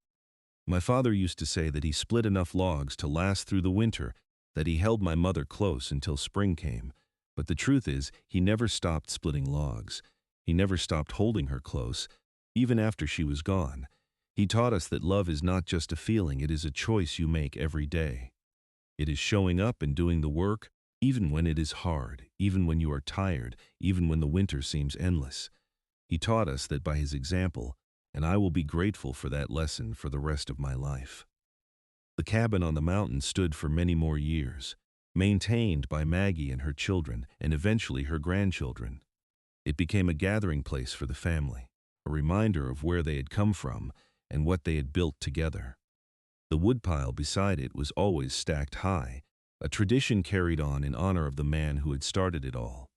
My father used to say that he split enough logs to last through the winter, that he held my mother close until spring came, but the truth is he never stopped splitting logs. He never stopped holding her close, even after she was gone. He taught us that love is not just a feeling, it is a choice you make every day. It is showing up and doing the work, even when it is hard, even when you are tired, even when the winter seems endless. He taught us that by his example, and I will be grateful for that lesson for the rest of my life. The cabin on the mountain stood for many more years, maintained by Maggie and her children, and eventually her grandchildren. It became a gathering place for the family, a reminder of where they had come from and what they had built together. The woodpile beside it was always stacked high, a tradition carried on in honor of the man who had started it all.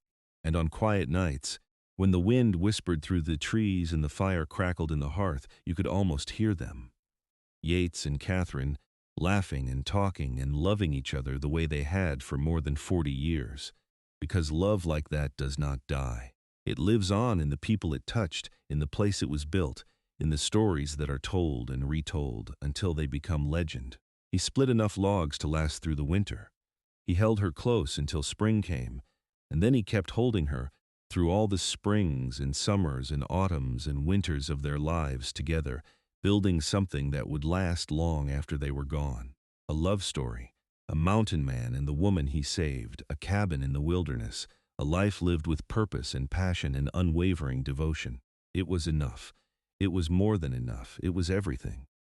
And on quiet nights, when the wind whispered through the trees and the fire crackled in the hearth, you could almost hear them. Yates and Katherine, laughing and talking and loving each other the way they had for more than 40 years. Because love like that does not die. It lives on in the people it touched, in the place it was built, in the stories that are told and retold until they become legend. He split enough logs to last through the winter. He held her close until spring came, and then he kept holding her through all the springs and summers and autumns and winters of their lives together, building something that would last long after they were gone. A love story, a mountain man and the woman he saved, a cabin in the wilderness, a life lived with purpose and passion and unwavering devotion. It was enough. It was more than enough. It was everything.